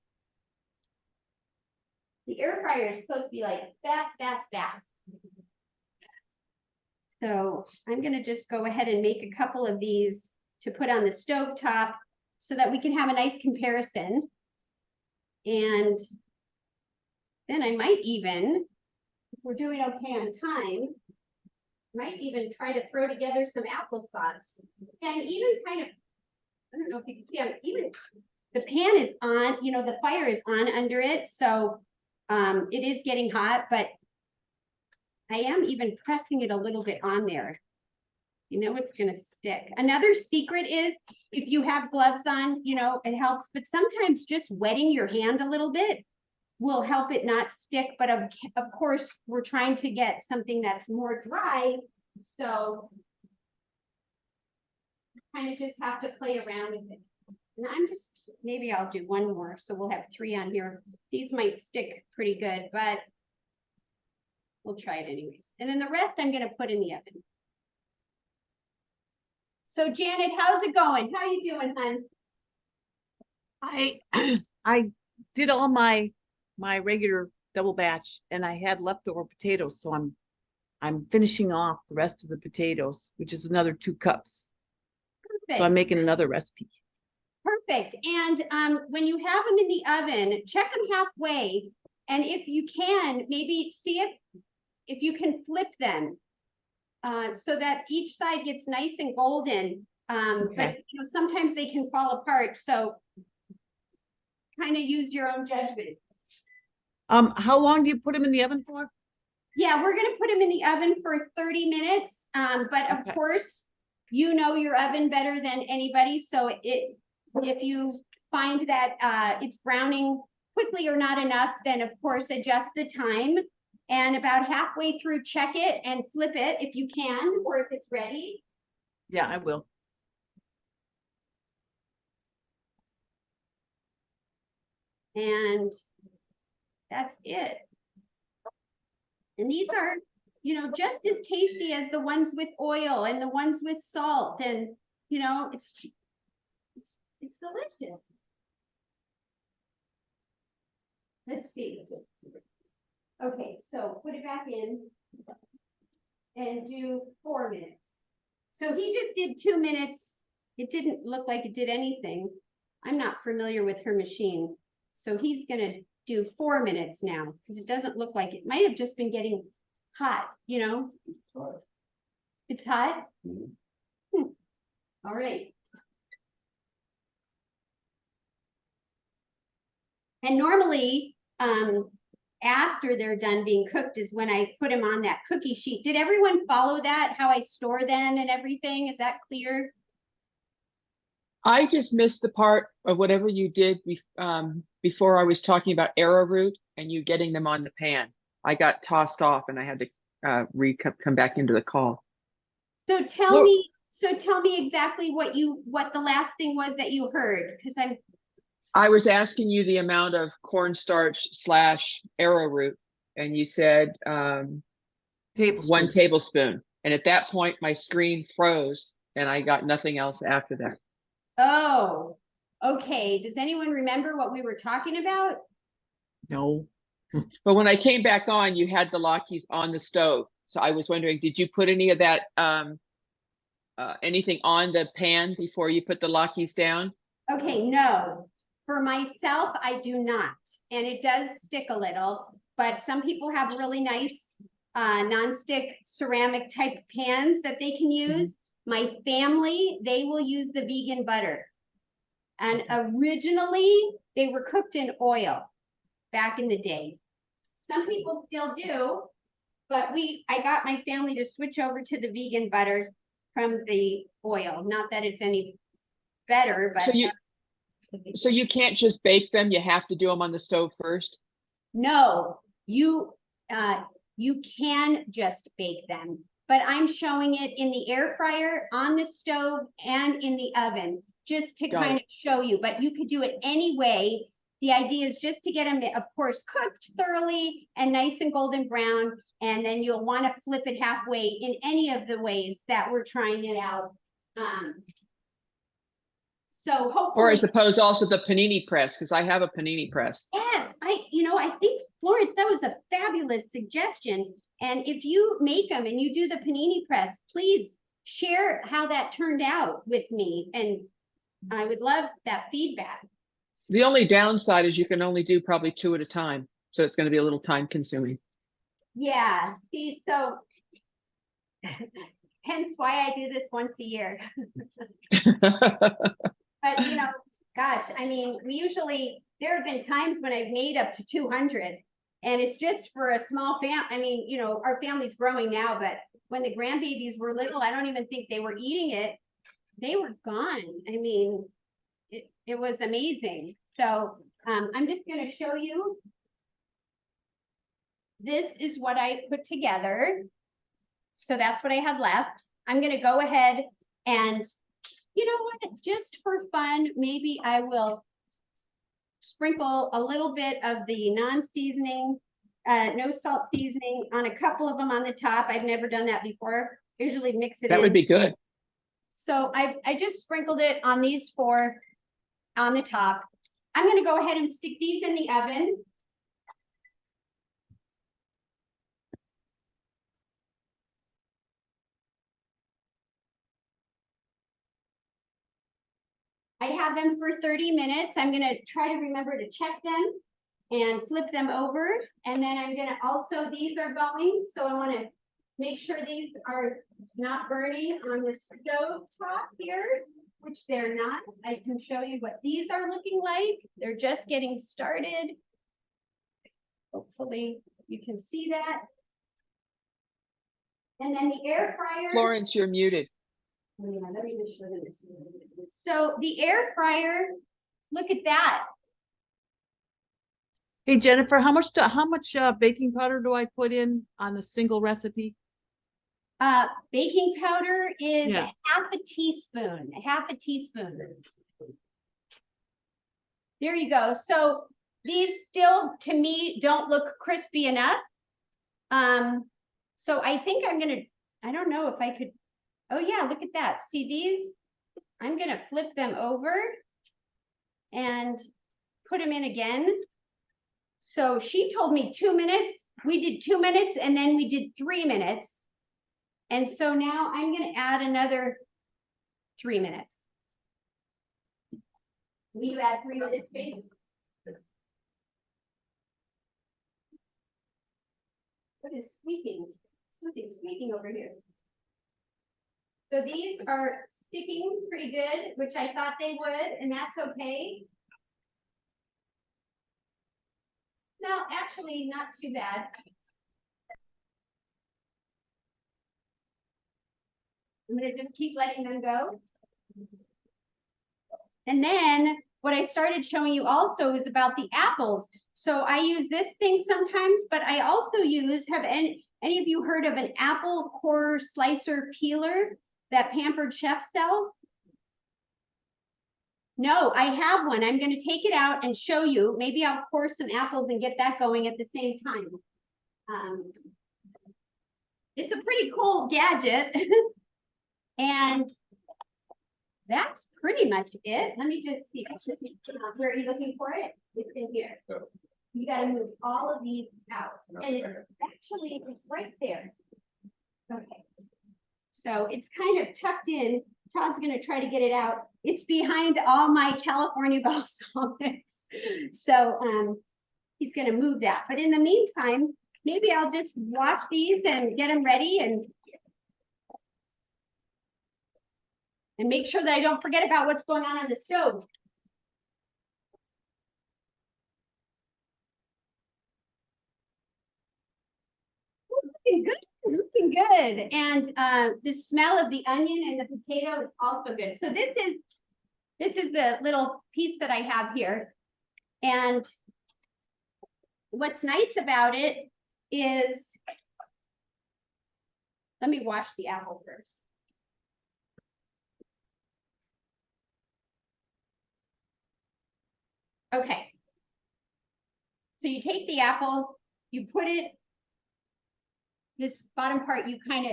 The air fryer is supposed to be like fast, fast, fast. So I'm gonna just go ahead and make a couple of these to put on the stovetop so that we can have a nice comparison. And then I might even, if we're doing okay on time, might even try to throw together some applesauce. And I'm even kind of, I don't know if you can see, I'm even, the pan is on, you know, the fire is on under it. So it is getting hot, but I am even pressing it a little bit on there. You know, it's gonna stick. Another secret is if you have gloves on, you know, it helps, but sometimes just wetting your hand a little bit will help it not stick. But of course, we're trying to get something that's more dry. So kind of just have to play around with it. And I'm just, maybe I'll do one more. So we'll have 3 on here. These might stick pretty good, but we'll try it anyways. And then the rest I'm gonna put in the oven. So Janet, how's it going? How you doing, hon? I I did all my regular double batch and I had leftover potatoes, so I'm finishing off the rest of the potatoes, which is another 2 cups. So I'm Perfect. making another recipe. Perfect. And when you have them in the oven, check them halfway. And if you can, maybe see if you can flip them so that each side gets nice and golden. But Okay. you know, sometimes they can fall apart. So kind of use your own judgment. How long do you put them in the oven for? Yeah, we're gonna put them in the oven for 30 minutes. But of Okay. course, you know your oven better than anybody. So if you find that it's browning quickly or not enough, then of course adjust the time. And about halfway through, check it and flip it if you can, or if it's ready. Yeah, I will. And that's it. And these are, you know, just as tasty as the ones with oil and the ones with salt. And, you know, it's delicious. Let's see. Okay, so put it back in and do 4 minutes. So he just did 2 minutes. It didn't look like it did anything. I'm not familiar with her machine. So he's gonna do 4 minutes now because it doesn't look like it might have just been getting hot, you know? It's hot? All right. And normally, after they're done being cooked is when I put them on that cookie sheet. Did everyone follow that? How I store them and everything? Is that clear? I just missed the part of whatever you did before I was talking about arrowroot and you getting them on the pan. I got tossed off and I had to come back into the call. So tell me exactly what the last thing was that you heard, because I was asking you the amount of cornstarch / arrowroot, and you said 1 Tablespoon. tablespoon. And at that point, my screen froze and I got nothing else after that. oh, okay. Does anyone remember what we were talking about? No. But when I came back on, you had the Latkes on the stove. So I was wondering, did you put any of that, anything on the pan before you put the Latkes down? Okay, no. For myself, I do not. And it does stick a little, but some people have really nice nonstick ceramic type pans that they can use. My family, they will use the vegan butter. And originally, they were cooked in oil back in the day. Some people still do, but I got my family to switch over to the vegan butter from the oil. Not that it's any better, but So you can't just bake them, you have to do them on the stove first? no, you can just bake them, but I'm showing it in the air fryer, on the stove, and in the oven, just to Got kind it. of show you, but you could do it any way. The idea is just to get them, of course, cooked thoroughly and nice and golden brown, and then you'll want to flip it halfway in any of the ways that we're trying it out. So hopefully. Or I suppose also the panini press, because I have a panini press. Yes, I think Florence, that was a fabulous suggestion. And if you make them and you do the panini press, please share how that turned out with me. And I would love that feedback. The only downside is you can only do probably 2 at a time. So it's going to be a little time consuming. Yeah, see, so hence why I do this once a year. But you know, gosh, I mean, there have been times when I've made up to 200 and it's just for a small I mean, you know, our family's growing now, but when the grandbabies were little, I don't even think they were eating it. They were gone. I mean, it was amazing. So I'm just going to show you. This is what I put together. So that's what I had left. I'm going to go ahead and, you know what, just for fun, maybe I will sprinkle a little bit of the non-seasoning no salt seasoning on a couple of them on the top. I've never done that before. Usually mix it That in. would be good. So I just sprinkled it on these 4 on the top. I'm gonna go ahead and stick these in the oven. I have them for 30 minutes. I'm gonna try to remember to check them and flip them over. And then I'm gonna also, these are going, so I wanna make sure these are not burning on the stove top here, which they're not. I can show you what these are looking like. They're just getting started. Hopefully you can see that. And then the air fryer. Florence, you're muted. Yeah, let me just show them this. So the air fryer, look at that. Hey, Jennifer, how much baking powder do I put in on a single recipe? Baking powder is Yeah. half a teaspoon, There you go. So these still, to me, don't look crispy enough. So I think I don't know if I could, oh yeah, look at that. See these? I'm gonna flip them over and put them in again. So she told me 2 minutes. We did 2 minutes and then we did 3 minutes. And so now I'm gonna add another 3 minutes. Will you add 3 minutes, baby? What is squeaking? Something's squeaking over here. So these are sticking pretty good, which I thought they would, and that's okay. No, actually not too bad. I'm gonna just keep letting them go. And then what I started showing you also is about the apples. So I use this thing sometimes, but I also use, have any of you heard of an apple core slicer peeler that Pampered Chef sells? No, I have one. I'm going to take it out and show you. Maybe I'll core some apples and get that going at the same time. It's a pretty cool gadget. And that's pretty much it. Let me just see. Where are you looking for it? It's in here. You got to move all of these out. And it's right there. Okay. So it's kind of tucked in. Todd's going to try to get it out. It's behind all my California balsamics. So he's going to move that. But in the meantime, maybe I'll just watch these and get them ready and make sure that I don't forget about what's going on the stove. Looking good. Looking good. And the smell of the onion and the potato is also good. So this is the little piece that I have here. And what's nice about it is, let me wash the apple first. Okay. So you take the apple, you put it, this bottom part, you kind of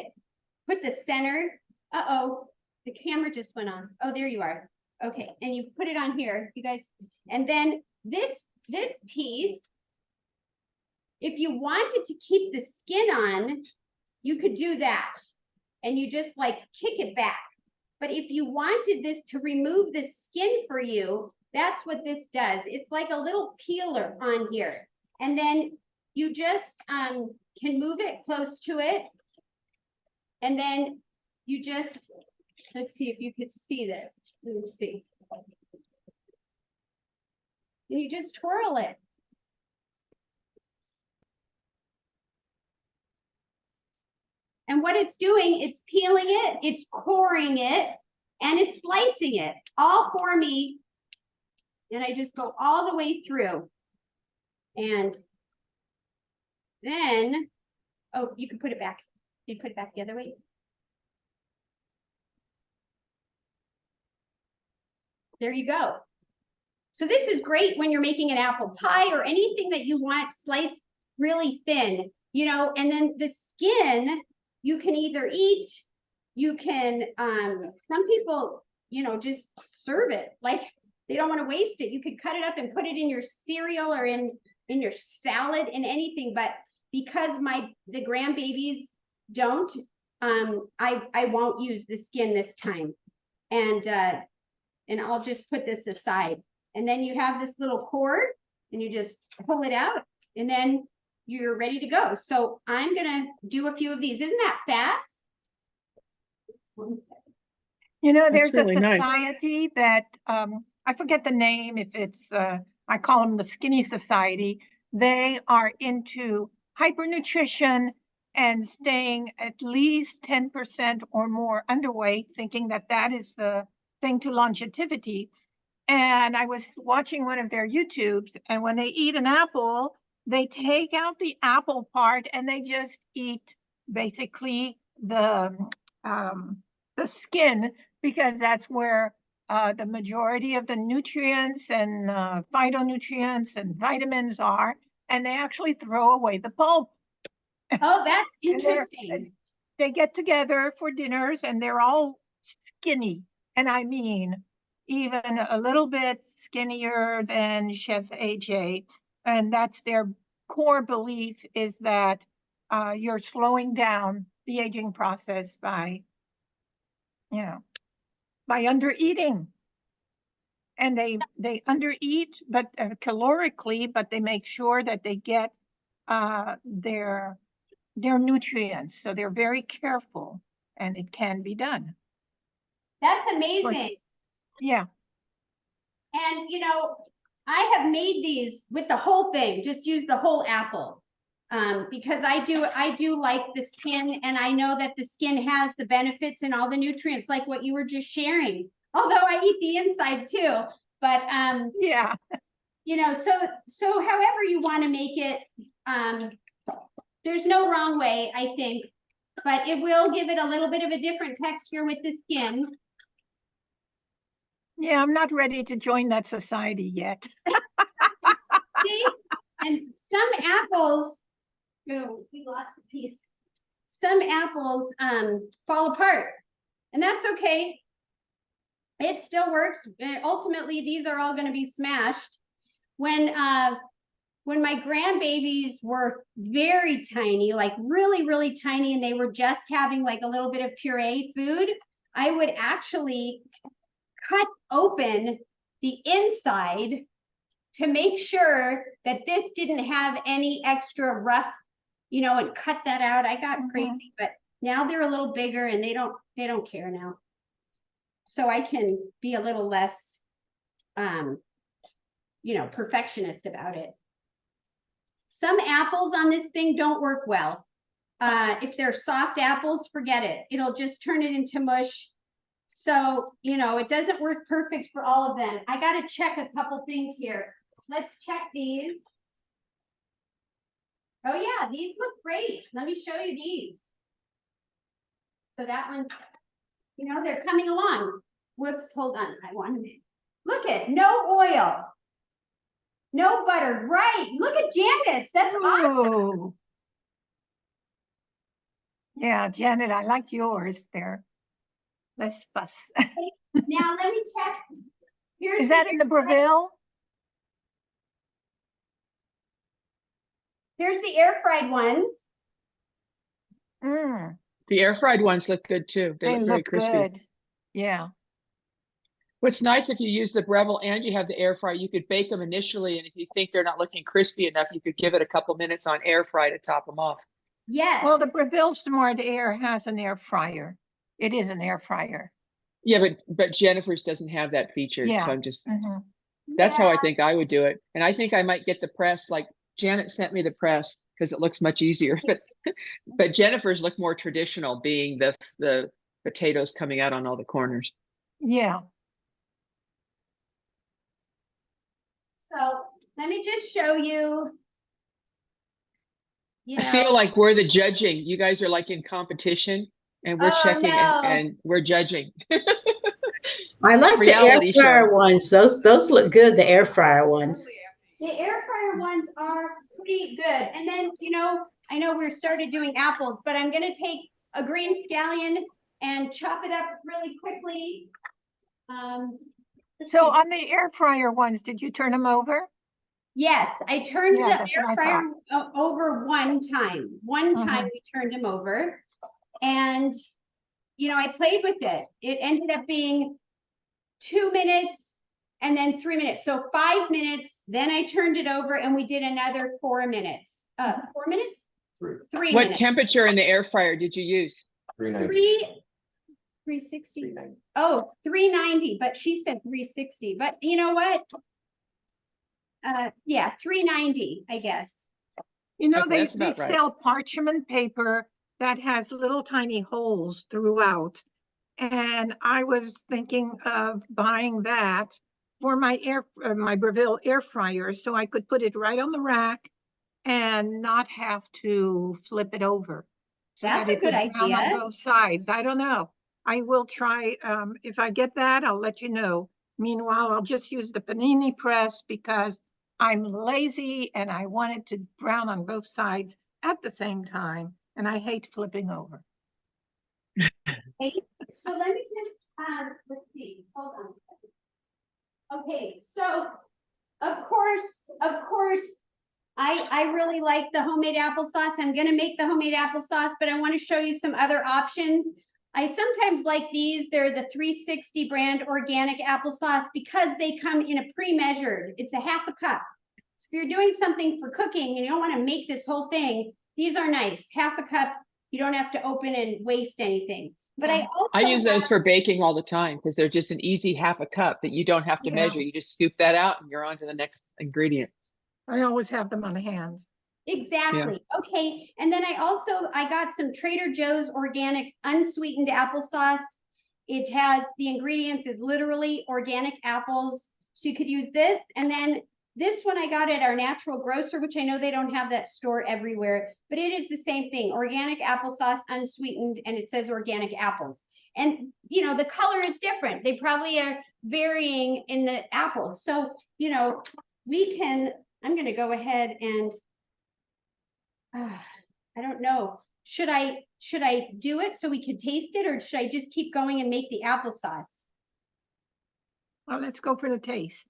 put the center. Uh-oh, the camera just went on. Oh, there you are. Okay, and you put it on here, you guys. And then this piece, if you wanted to keep the skin on, you could do that. And you just like kick it back. But if you wanted this to remove the skin for you, that's what this does. It's like a little peeler on here. And then you just can move it close to it. And then you just, let's see if you could see this. Let me see. And you just twirl it. And what it's doing, it's peeling it, it's coring it, and it's slicing it all for me. And I just go all the way through. And then, oh, you can put it back. You put it back the other way. There you go. So this is great when you're making an apple pie or anything that you want sliced really thin, you know, and then the skin, you can either eat, you can, some people, you know, just serve it. Like, they don't want to waste it. You could cut it up and put it in your cereal or in your salad, in anything. But because the grandbabies don't, I won't use the skin this time. And I'll just put this aside. And then you have this little cord and you just pull it out and then you're ready to go. So I'm gonna do a few of these. Isn't that fast? You know, That's there's a really nice. society that, I forget the name, if it's, I call them the Skinny Society. They are into hypernutrition and staying at least 10% or more underweight, thinking that that is the thing to longevity. And I was watching one of their YouTubes, and when they eat an apple, they take out the apple part and they just eat basically the skin, because that's where the majority of the nutrients and phytonutrients and vitamins are, and they actually throw away the pulp. Oh, that's And interesting. they get together for dinners and they're all skinny. And I mean, even a little bit skinnier than Chef AJ. And that's their core belief, is that you're slowing down the aging process by, you know, by undereating. And they undereat, but calorically, but they make sure that they get their nutrients. So they're very careful, and it can be done. That's amazing. Yeah. And you know, I have made these with the whole thing, just use the whole apple. Because I do like the skin, and I know that the skin has the benefits and all the nutrients, like what you were just sharing. Although I eat the inside too, but Yeah. you know, so however you want to make it, there's no wrong way, I think, but it will give it a little bit of a different texture with the skin. Yeah, I'm not ready to join that society yet. See? And some apples, oh, we lost a piece. Some apples fall apart, and that's okay. It still works. Ultimately, these are all going to be smashed. When my grandbabies were very tiny, like really, really tiny, and they were just having like a little bit of puree food, I would actually cut open the inside to make sure that this didn't have any extra rough, you know, and cut that out. I got crazy, but now they're a little bigger and they don't care now. So I can be a little less, you know, perfectionist about it. Some apples on this thing don't work well. If they're soft apples, forget it. It'll just turn it into mush. So, you know, it doesn't work perfect for all of them. I got to check a couple things here. Let's check these. Oh yeah, these look great. Let me show you these. So that one, you know, they're coming along. Whoops, hold on. I want to look at no oil, no butter. Right. Look at Janet's. That's awesome. Oh. Yeah, Janet, I like yours there. Less fuss. Now let me check. Here's Is that in the Breville? Here's the air fried ones. Mm, The air fried ones look good too. They look very crispy. good. Yeah. What's nice, if you use the Breville and you have the air fry, you could bake them initially, and if you think they're not looking crispy enough, you could give it a couple minutes on air fry to top them off. Yes. Well, the Breville Smart Air has an air fryer. It is an air fryer. Yeah, but Jennifer's doesn't have that feature. Yeah. So I'm just, Mhm. that's how I think I would do it. And I think I might get the press, like Janet sent me the press because it looks much easier. But Jennifer's look more traditional, being the potatoes coming out on all the corners. Yeah. So let me just show you. You I know, feel like we're the judging. You guys are like in competition, and we're Oh, checking no. and we're judging. I like the air Reality fryer show. ones. Those look good, the air fryer ones. the air fryer ones are pretty good. And then, I know we're started doing apples, but I'm gonna take a green scallion and chop it up really quickly. Let's So see. on the air fryer ones, did you turn them over? Yes, I turned Yeah, the that's what air I fryer over one time. One time Mhm. we turned him over. And, I played with it. It ended up being 2 minutes and then 3 minutes. So 5 minutes, then I turned it over and we did another 4 minutes. 4 minutes? 3 What minutes. temperature in the air fryer did you use? 360. Oh, 390, but she said 360. But you know what? Yeah, 390, I guess. You know, Okay, they that's about right. sell parchment paper that has little tiny holes throughout. And I was thinking of buying that for my my Breville air fryer, so I could put it right on the rack and not have to flip it over. So That's that a it good would brown on idea. both sides. I don't know. I will try, if I get that, I'll let you know. Meanwhile, I'll just use the panini press because I'm lazy and I want it to brown on both sides at the same time, and I hate flipping over. Okay, so let me just, let's see, hold on. Okay, so of course, I really like the homemade applesauce. I'm gonna make the homemade applesauce, but I want to show you some other options. I sometimes like these. They're the 360 brand organic applesauce because they come in a pre-measured. It's a half a cup. So if you're doing something for cooking and you don't want to make this whole thing, these are nice. Half a cup. You don't have to open and waste anything. But I also I use those for baking all the time because they're just an easy half a cup that you don't have to Yeah. measure. You just scoop that out and you're on to the next ingredient. I always have them on hand. Exactly. Okay. And then I got some Trader Joe's organic unsweetened applesauce. It has the ingredients is literally organic apples. So you could use this. And then this one I got at our natural grocer, which I know they don't have that store everywhere, but it is the same thing. Organic applesauce, unsweetened, and it says organic apples. And, the color is different. They probably are varying in the apples. So, I'm going to go ahead and I don't know. Should I do it so we could taste it, or should I just keep going and make the applesauce? Well, let's go for the taste.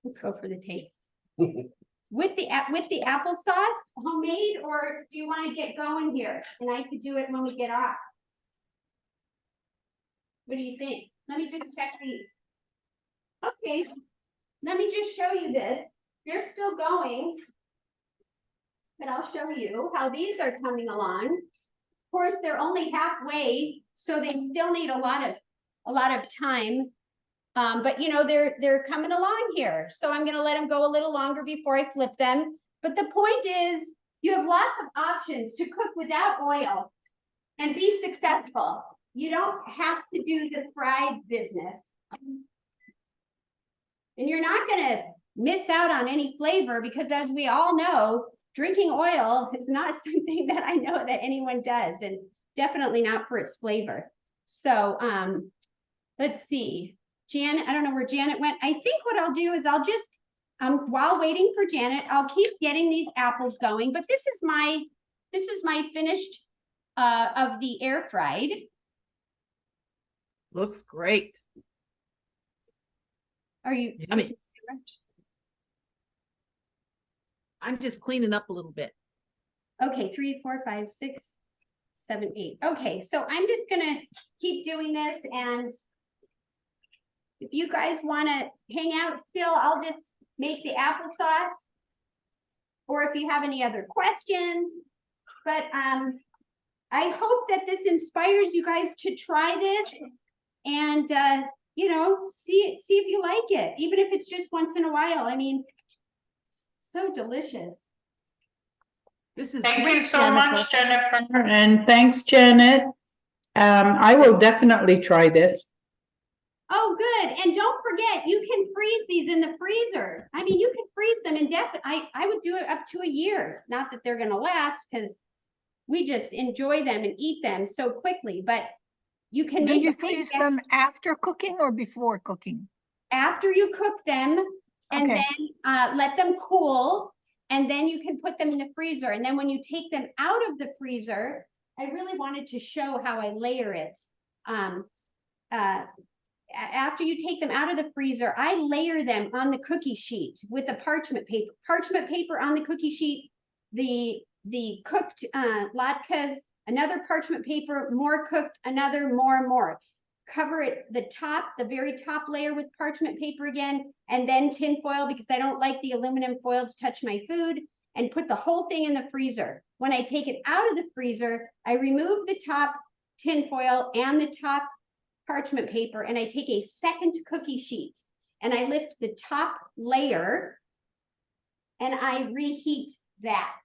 Let's go for the taste. With the applesauce, homemade, or do you want to get going here? And I could do it when we get off. What do you think? Let me just check these. Okay, let me just show you this. They're still going. But I'll show you how these are coming along. Of course, they're only halfway, so they still need a lot of time. But they're coming along here. So I'm gonna let them go a little longer before I flip them. But the point is, you have lots of options to cook without oil and be successful. You don't have to do the fried business. And you're not gonna miss out on any flavor because, as we all know, drinking oil is not something that I know that anyone does, and definitely not for its flavor. So let's see. Janet, I don't know where Janet went. I think what I'll do is I'll just, while waiting for Janet, I'll keep getting these apples going. But this is my finished of the air fried. Looks great. Are you? Yummy. I'm just cleaning up a little bit. Okay, 3, 4, 5, 6, 7, 8. Okay, so I'm just gonna keep doing this, and if you guys want to hang out still, I'll just make the applesauce, or if you have any other questions. But I hope that this inspires you guys to try this, and see if you like it, even if it's just once in a while. I mean, so delicious. This is Thank great, you so much, Jennifer. Jennifer. And thanks, Janet. I will definitely try this. Oh, good. And don't forget, you can freeze these in the freezer. I mean, you can freeze them indefinitely. I would do it up to a year. Not that they're going to last, because we just enjoy them and eat them so quickly. But you can Do make you it freeze them after cooking or before cooking? after you cook them, and Okay. then let them cool. and then you can put them in the freezer. And then when you take them out of the freezer, I really wanted to show how I layer it. After you take them out of the freezer, I layer them on the cookie sheet with the parchment paper on the cookie sheet, the cooked latkes, another parchment paper, more cooked, another, more. Cover it, the very top layer with parchment paper again, and then tin foil because I don't like the aluminum foil to touch my food, and put the whole thing in the freezer. When I take it out of the freezer, I remove the top tin foil and the top parchment paper, and I take a second cookie sheet and I lift the top layer and I reheat that.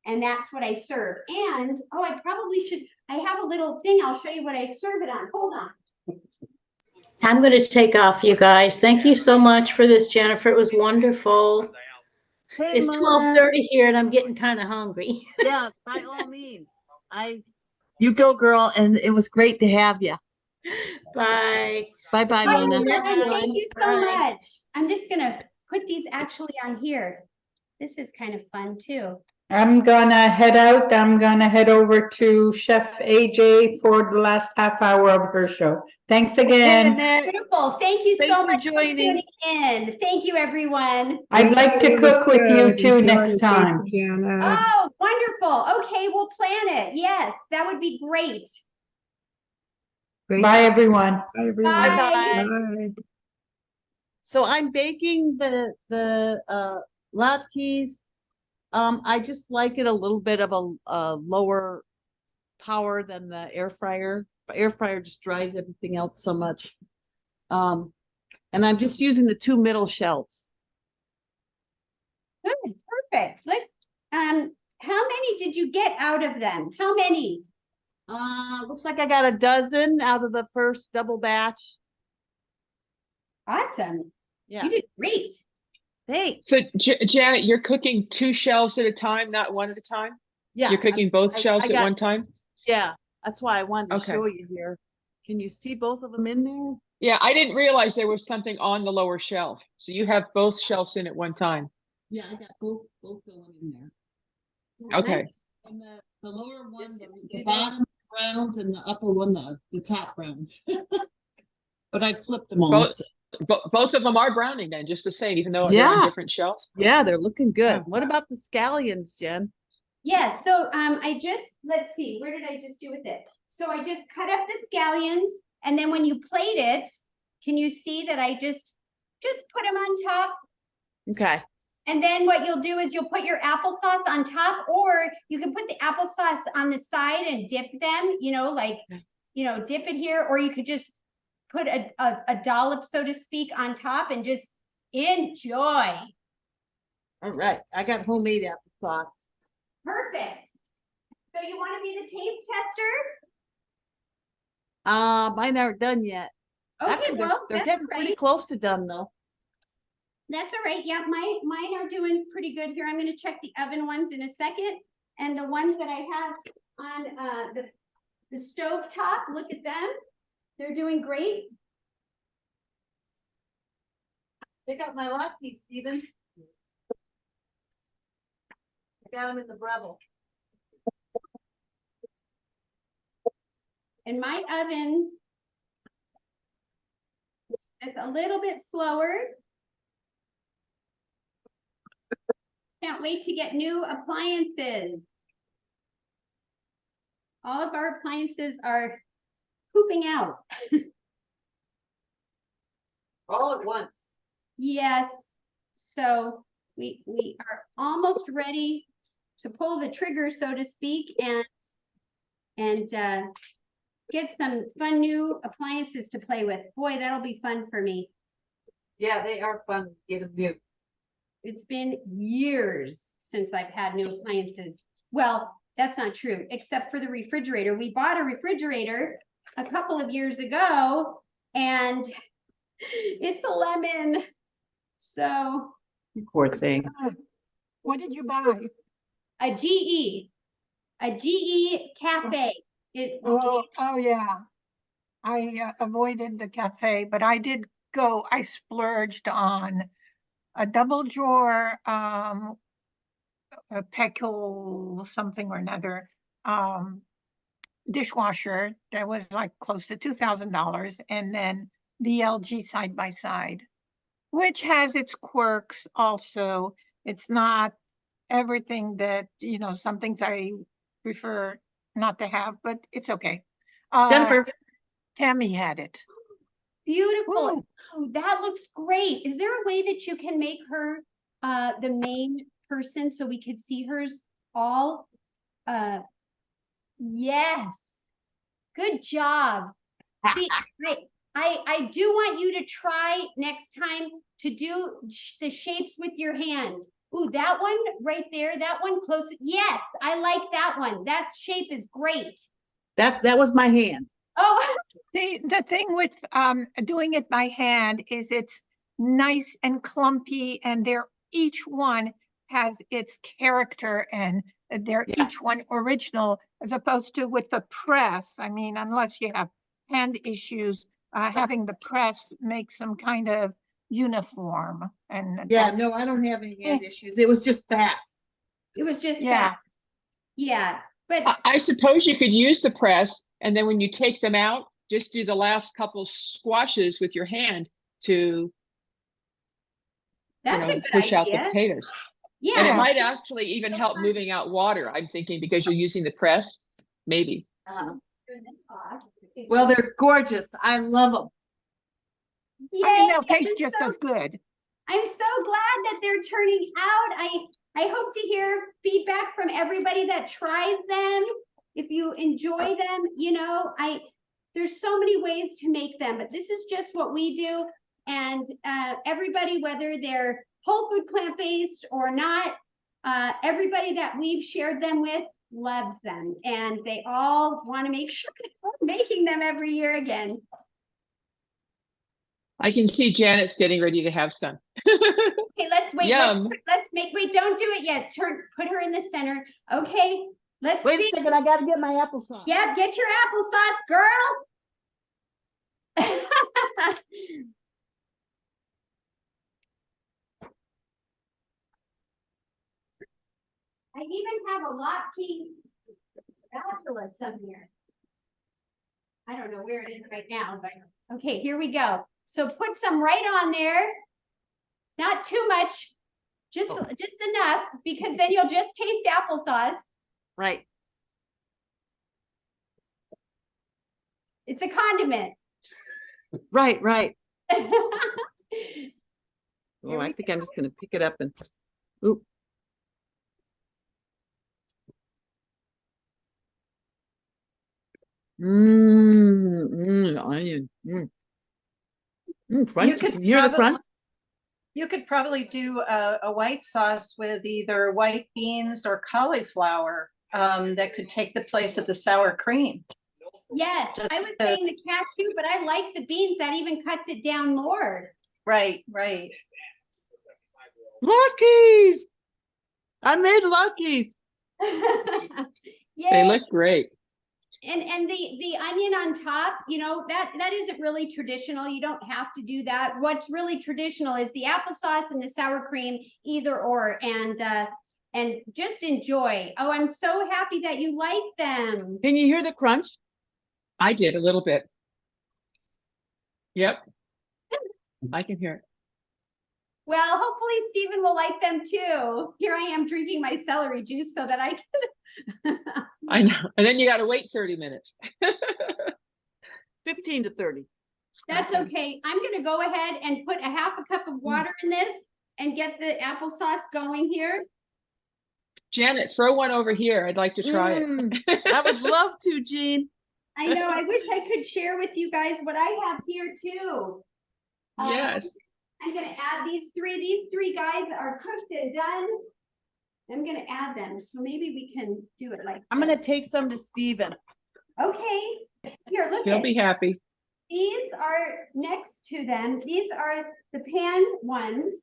And that's what I serve. And, oh, I have a little thing. I'll show you what I serve it on. Hold on. I'm going to take off, you guys. Thank you so much for this, Jennifer. It was wonderful. Hey, It's Mom. 12:30 here and I'm getting kind of hungry. Yeah, by all means. You go, girl, and it was great to have you. Bye. Bye-bye, See you in the Mona. next one. Thank you so Bye. much. I'm just gonna put these actually on here. This is kind of fun too. I'm gonna head out. I'm gonna head over to Chef AJ for the last half hour of her show. Thanks again. Beautiful. Thank you Thanks so for much for joining. tuning in. Thank you, everyone. I'd like to cook with you too next time. Oh, wonderful. Okay, we'll plan it. Yes, that would be great. Bye, everyone. Bye. Bye-bye. So I'm baking the latkes. I just like it a little bit of a lower power than the air fryer. The air fryer just dries everything out so much. And I'm just using the 2 middle shelves. Good, perfect. Look, how many did you get out of them? How many? Looks like I got a dozen out of the first double batch. Awesome. Yeah. You did great. Thanks. So Janet, you're cooking 2 shelves at a time, not one at a time? Yeah. You're cooking both shelves at one time? Yeah, that's why I wanted to Okay. show you here. Can you see both of them in there? Yeah, I didn't realize there was something on the lower shelf. So you have both shelves in at one time. Yeah, I got both going in there. Okay. And the lower one, the bottom browns, and the upper one, the top browns. But I flipped them all. Both, both of them are browning then, just the same, even though they're Yeah. on different shelves. Yeah, they're looking good. Yeah. What about the scallions, Jen? Yes, so let's see, where did I just do with it? So I just cut up the scallions, and then when you plate it, can you see that I just put them on top? Okay. And then what you'll do is you'll put your applesauce on top, or you can put the applesauce on the side and dip them, dip it here, or you could just put a dollop, so to speak, on top and just enjoy. All right. I got homemade applesauce. Perfect. So you want to be the taste tester? Mine aren't done yet. Okay, Actually, well, they're that's getting all pretty right. close to done though. That's all right. Yeah, mine are doing pretty good here. I'm going to check the oven ones in a second. And the ones that I have on the stove top, look at them. They're doing great. Pick up my latkes, Stephen. I got them in the Breville. And my oven is a little bit slower. Can't wait to get new appliances. All of our appliances are pooping out. All at once. Yes. So we are almost ready to pull the trigger, so to speak, and get some fun new appliances to play with. Boy, that'll be fun for me. Yeah, they are fun to get them new. It's been years since I've had new appliances. Well, that's not true, except for the refrigerator. We bought a refrigerator a couple of years ago, and it's a lemon. So You poor thing. What did you buy? a GE cafe. Oh yeah. I avoided the cafe, but I did go, I splurged on a double drawer a Peckel something or another, dishwasher that was like close to $2,000, and then the LG side by side, which has its quirks also. It's not everything that, some things I prefer not to have, but it's okay. Jennifer, Tammy had it. Beautiful. Woo. Oh, that looks great. Is there a way that you can make her the main person so we could see hers all? Yes. Good job. See, I do want you to try next time to do the shapes with your hand. Ooh, that one right there, that one close. Yes, I like that one. That shape is great. that was my hand. Oh, The thing with doing it by hand is it's nice and clumpy, and each one has its character, and they're Yeah. each one original, as opposed to with the press. I mean, unless you have hand issues, having the press makes them kind of uniform. And Yeah, that's- no, I don't have any hand issues. It was just fast. it was just Yeah. fast. Yeah, but I suppose you could use the press, and then when you take them out, just do the last couple squashes with your hand to, you that's know, a good push out the idea. potatoes. And it Yeah. might actually even help moving out water, I'm thinking, because you're using the press, maybe. Well, they're gorgeous. I love them. I mean, Yay, they'll taste I'm just so as good. I'm so glad that they're turning out. I hope to hear feedback from everybody that tries them. If you enjoy them, there's so many ways to make them, but this is just what we do. And everybody, whether they're whole food plant-based or not, everybody that we've shared them with loves them. And they all want to make sure that we're making them every year again. I can see Janet's getting ready to have some. Okay, let's wait. Yum. Wait, don't do it yet. Put her in the center. Okay, let's Wait see. a second, I gotta get my applesauce. Yep, get your applesauce, girl. I even have a Latke spatula somewhere. I don't know where it is right now, but okay, here we go. So put some right on there. Not too much, just enough, because then you'll just taste applesauce. Right. It's a condiment. Right, right. Here Oh, I we think I'm just gonna pick it up and, oop. Onion. Crunchy. could Can you hear the crunch? You could probably do a white sauce with either white beans or cauliflower that could take the place of the sour cream. Yes, I was saying the cashew, but I like the beans. That even cuts it down more. Right, right. Latkes! I made Latkes. Yay. They look great. And the onion on top, that isn't really traditional. You don't have to do that. What's really traditional is the applesauce and the sour cream, either or, and just enjoy. Oh, I'm so happy that you like them. Can you hear the crunch? I did a little bit. Yep. I can hear it. Well, hopefully Stephen will like them too. Here I am drinking my celery juice so that I can. I know. And then you got to wait 30 minutes. 15 to 30. That's okay. I'm going to go ahead and put a half a cup of water in this and get the applesauce going here. Janet, throw one over here. I'd like to try it. I would love to, Jean. I know. I wish I could share with you guys what I have here too. Yes. I'm going to add these three. These three guys are cooked and done. I'm going to add them. So maybe we can do it like I'm this. going to take some to Stephen. Okay. Here, look He'll at be happy. these are next to them. These are the pan ones.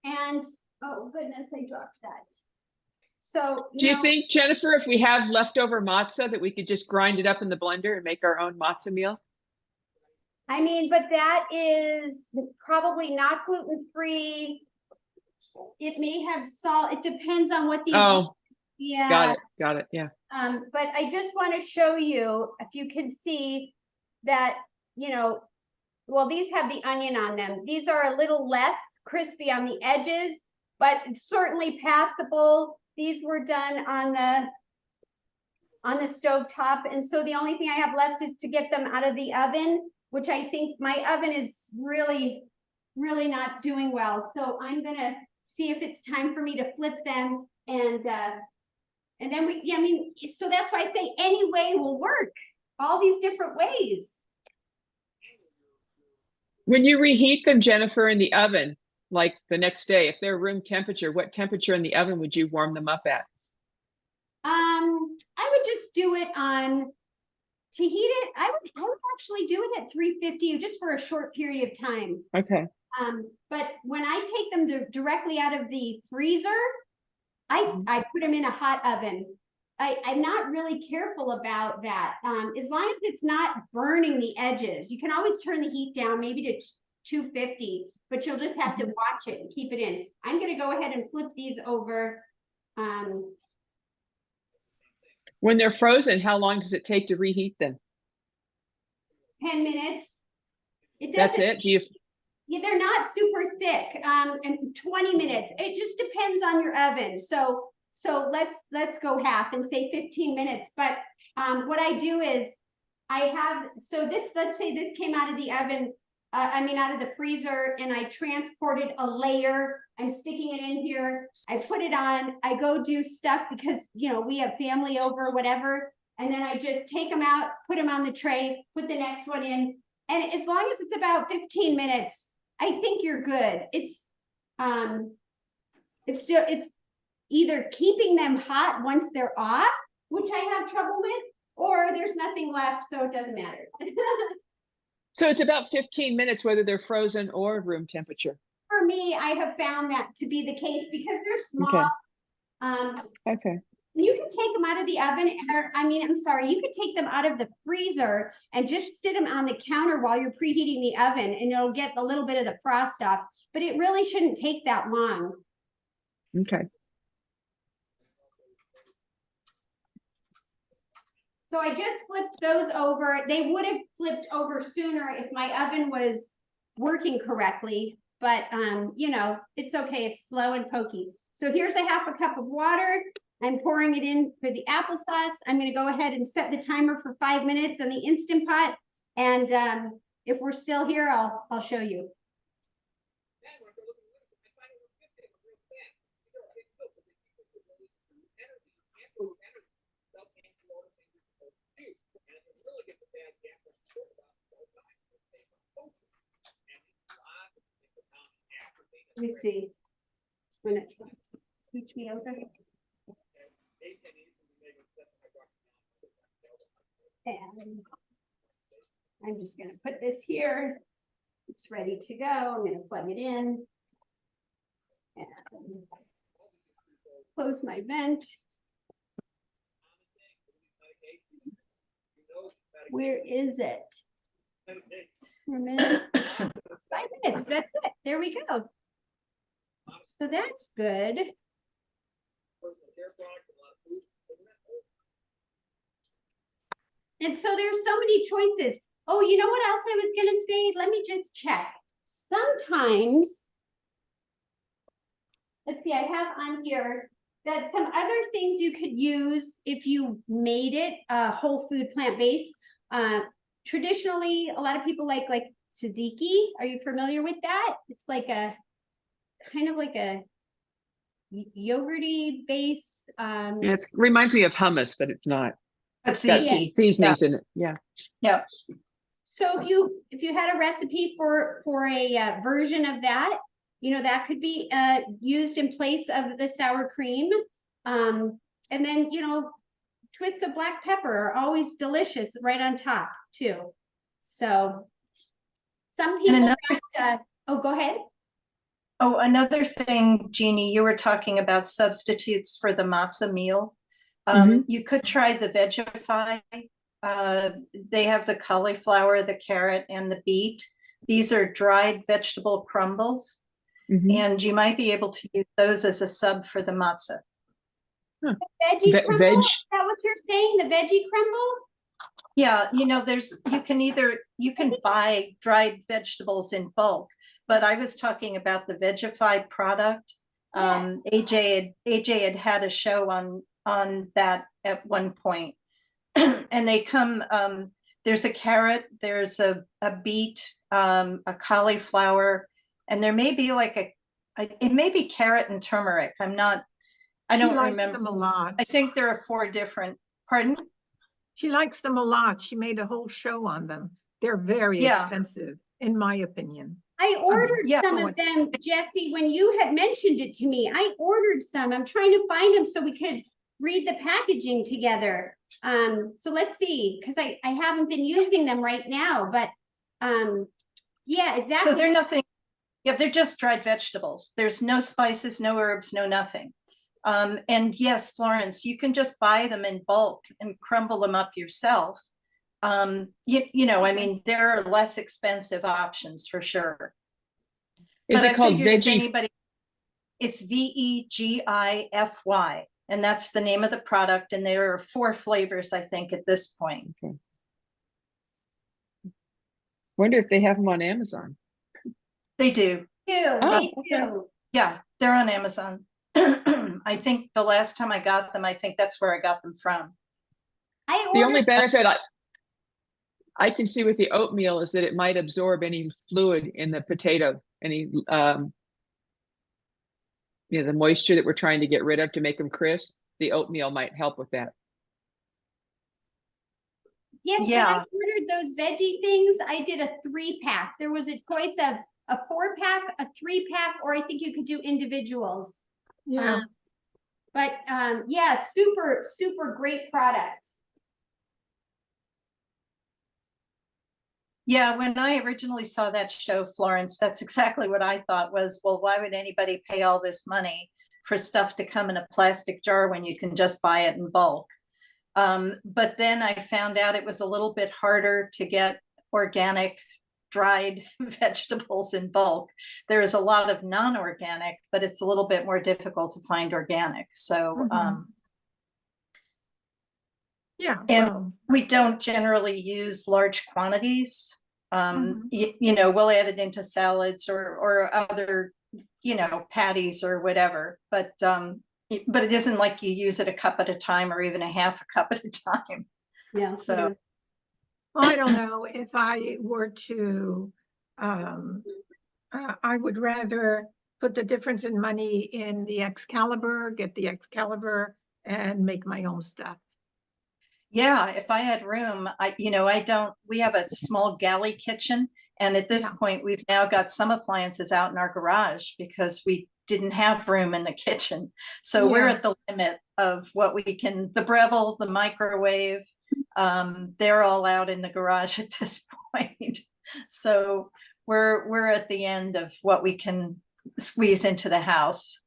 And oh goodness, I dropped that. So Do you think, Jennifer, if we have leftover matzah, that we could just grind it up in the blender and make our own matzah meal? I mean, but that is probably not gluten-free. It may have salt. It depends on what the, Oh, yeah. got it, yeah. But I just want to show you, if you can see that, you know, well, these have the onion on them. These are a little less crispy on the edges, but it's certainly passable. These were done on the stove top. And so the only thing I have left is to get them out of the oven, which I think my oven is really, really not doing well. So I'm gonna see if it's time for me to flip them, and then I mean, so that's why I say any way will work, all these different ways. When you reheat them, Jennifer, in the oven, like the next day, if they're room temperature, what temperature in the oven would you warm them up at? I would just do it to heat it. I would actually do it at 350 just for a short period of time. Okay. But when I take them directly out of the freezer, I put them in a hot oven. I'm not really careful about that. As long as it's not burning the edges, you can always turn the heat down maybe to 250, but you'll just have to watch it and keep it in. I'm going to go ahead and flip these over. When they're frozen, how long does it take to reheat them? 10 minutes. That's it? Do you? Yeah, they're not super thick. And 20 minutes. It just depends on your oven. So let's go half and say 15 minutes. But what I do is let's say this came out of the oven, out of the freezer, and I transported a layer. I'm sticking it in here. I put it on. I go do stuff because, we have family over, whatever. And then I just take them out, put them on the tray, put the next one in. And as long as it's about 15 minutes, I think you're good. It's either keeping them hot once they're off, which I have trouble with, or there's nothing left, so it doesn't matter. So it's about 15 minutes, whether they're frozen or room temperature. For me, I have found that to be the case because they're small. Okay. Okay. You can take them out of the oven, you could take them out of the freezer and just sit them on the counter while you're preheating the oven, and it'll get a little bit of the frost off, but it really shouldn't take that long. Okay. So I just flipped those over. They would have flipped over sooner if my oven was working correctly, but it's okay. It's slow and pokey. So here's a half a cup of water. I'm pouring it in for the applesauce. I'm going to go ahead and set the timer for 5 minutes on the Instant Pot. And if we're still here, I'll show you. Let me see. When it switch me over. And I'm just going to put this here. It's ready to go. I'm going to plug it in and close my vent. Where is it? 4 minutes. 5 minutes. That's it. There we go. So that's good. And so there's so many choices. Oh, you know what else I was going to say? Let me just check. Sometimes, let's see, I have on here that some other things you could use if you made it whole food plant-based. Traditionally, a lot of people like tzatziki. Are you familiar with that? It's like a kind of like a yogurty base. Yeah, it reminds me of hummus, but it's not. It's Got tzatziki. seasonings in it. Yeah. Yeah. So if you had a recipe for a version of that, that could be used in place of the sour cream. And then, twists of black pepper are always delicious right on top too. So some people go ahead. Oh, another thing, Jeannie, you were talking about substitutes for the matzah meal. You could try the Vegify. They have the cauliflower, the carrot, and the beet. These are dried vegetable crumbles. Mhm. And you might be able to use those as a sub for the matzah. Veggie crumble? Veg. Is that what you're saying? The veggie crumble? Yeah, you know, you can buy dried vegetables in bulk, but I was talking about the Vegify product. Yeah. AJ had a show on that at one point. And they come, there's a carrot, there's a beet, a cauliflower, and there may be like it may be carrot and turmeric. I She don't likes remember. them a lot. I think there are 4 different, pardon? She likes them a lot. She made a whole show on them. They're very Yeah. expensive, in my opinion. I ordered yeah, some of them, Jesse, when you had mentioned it to me. I ordered some. I'm trying to find them so we could read the packaging together. So let's see, because I haven't been using them right now, but yeah, exactly. So they're nothing, yeah, they're just dried vegetables. There's no spices, no herbs, no nothing. And yes, Florence, you can just buy them in bulk and crumble them up yourself. You know, I mean, there are less expensive options for sure. Is But it I called figured if veggie? anybody, it's VEGIFY, and that's the name of the product. And there are 4 flavors, I think, at this point. Okay. Wonder if they have them on Amazon. They do. They okay. do. Yeah, they're on Amazon. I think the last time I got them, I think that's where I got them from. I The only ordered, benefit I can see with the oatmeal is that it might absorb any fluid in the potato, any you know, the moisture that we're trying to get rid of to make them crisp. The oatmeal might help with that. yes, when I Yeah. ordered those veggie things, I did a 3-pack. There was a choice of a 4-pack, a 3-pack, or I think you could do individuals. Yeah. But yeah, super, super great product. Yeah, when I originally saw that show, Florence, that's exactly what I thought was, well, why would anybody pay all this money for stuff to come in a plastic jar when you can just buy it in bulk? But then I found out it was a little bit harder to get organic dried vegetables in bulk. There is a lot of non-organic, but it's a little bit more difficult to find organic. So, Yeah. and Well, we don't generally use large quantities. You know, we'll add it into salads or other, you know, patties or whatever. But it isn't like you use it a cup at a time or even a half a cup at a time. Yeah. So I don't know if I were to, I would rather put the difference in money in the Excalibur, get the Excalibur and make my own stuff. yeah, if I had room, we have a small galley kitchen. And at this point, we've now got some appliances out in our garage because we didn't have room in the kitchen. So we're at the limit of what we can, the Breville, the microwave, they're all out in the garage at this point. So we're at the end of what we can squeeze into the house.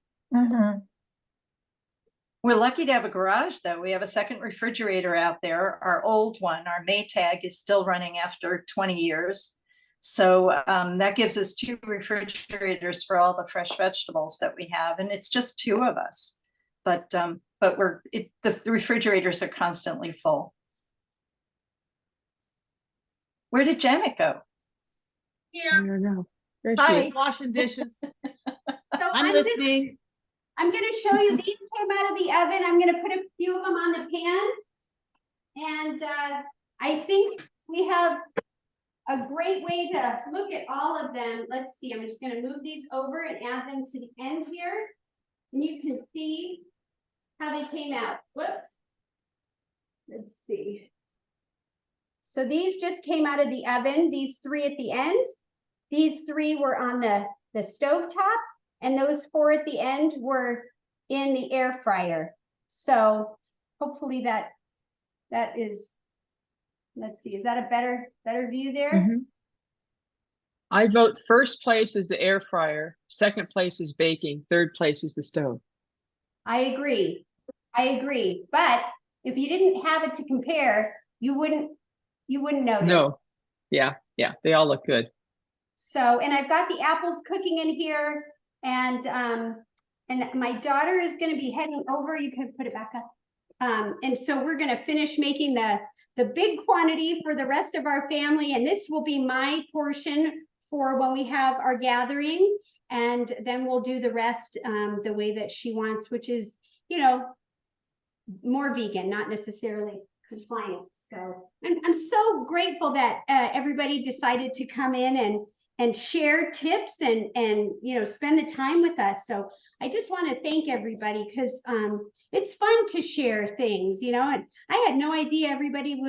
We're lucky to have a garage, though. We have a second refrigerator out there. Our old one, our Maytag, is still running after 20 years. So that gives us 2 refrigerators for all the fresh vegetables that we have. And it's just 2 of us. But the refrigerators are constantly full. Where did Janet go? I don't know. There she Hi. is. Washing dishes. So I'm listening. I'm going to show you, these came out of the oven. I'm going to put a few of them on the pan. And I think we have a great way to look at all of them. Let's see, I'm just going to move these over and add them to the end here. And you can see how they came out. Whoops. Let's see. So these just came out of the oven, these 3 at the end. These 3 were on the stove top. And those 4 at the end were in the air fryer. So hopefully that is, let's see, is that a better view there? I vote first place is the air fryer, second place is baking, third place is the stove. I agree. But if you didn't have it to compare, you wouldn't notice. No. Yeah, they all look good. So, and I've got the apples cooking in here. And my daughter is gonna be heading over, you can put it back up. And so we're gonna finish making the big quantity for the rest of our family, and this will be my portion for when we have our gathering. And then we'll do the rest the way that she wants, which is, you know, more vegan, not necessarily compliant. So I'm so grateful that everybody decided to come in and share tips and you know, spend the time with us. So I just want to thank everybody, because it's fun to share things, you know, and I had no idea everybody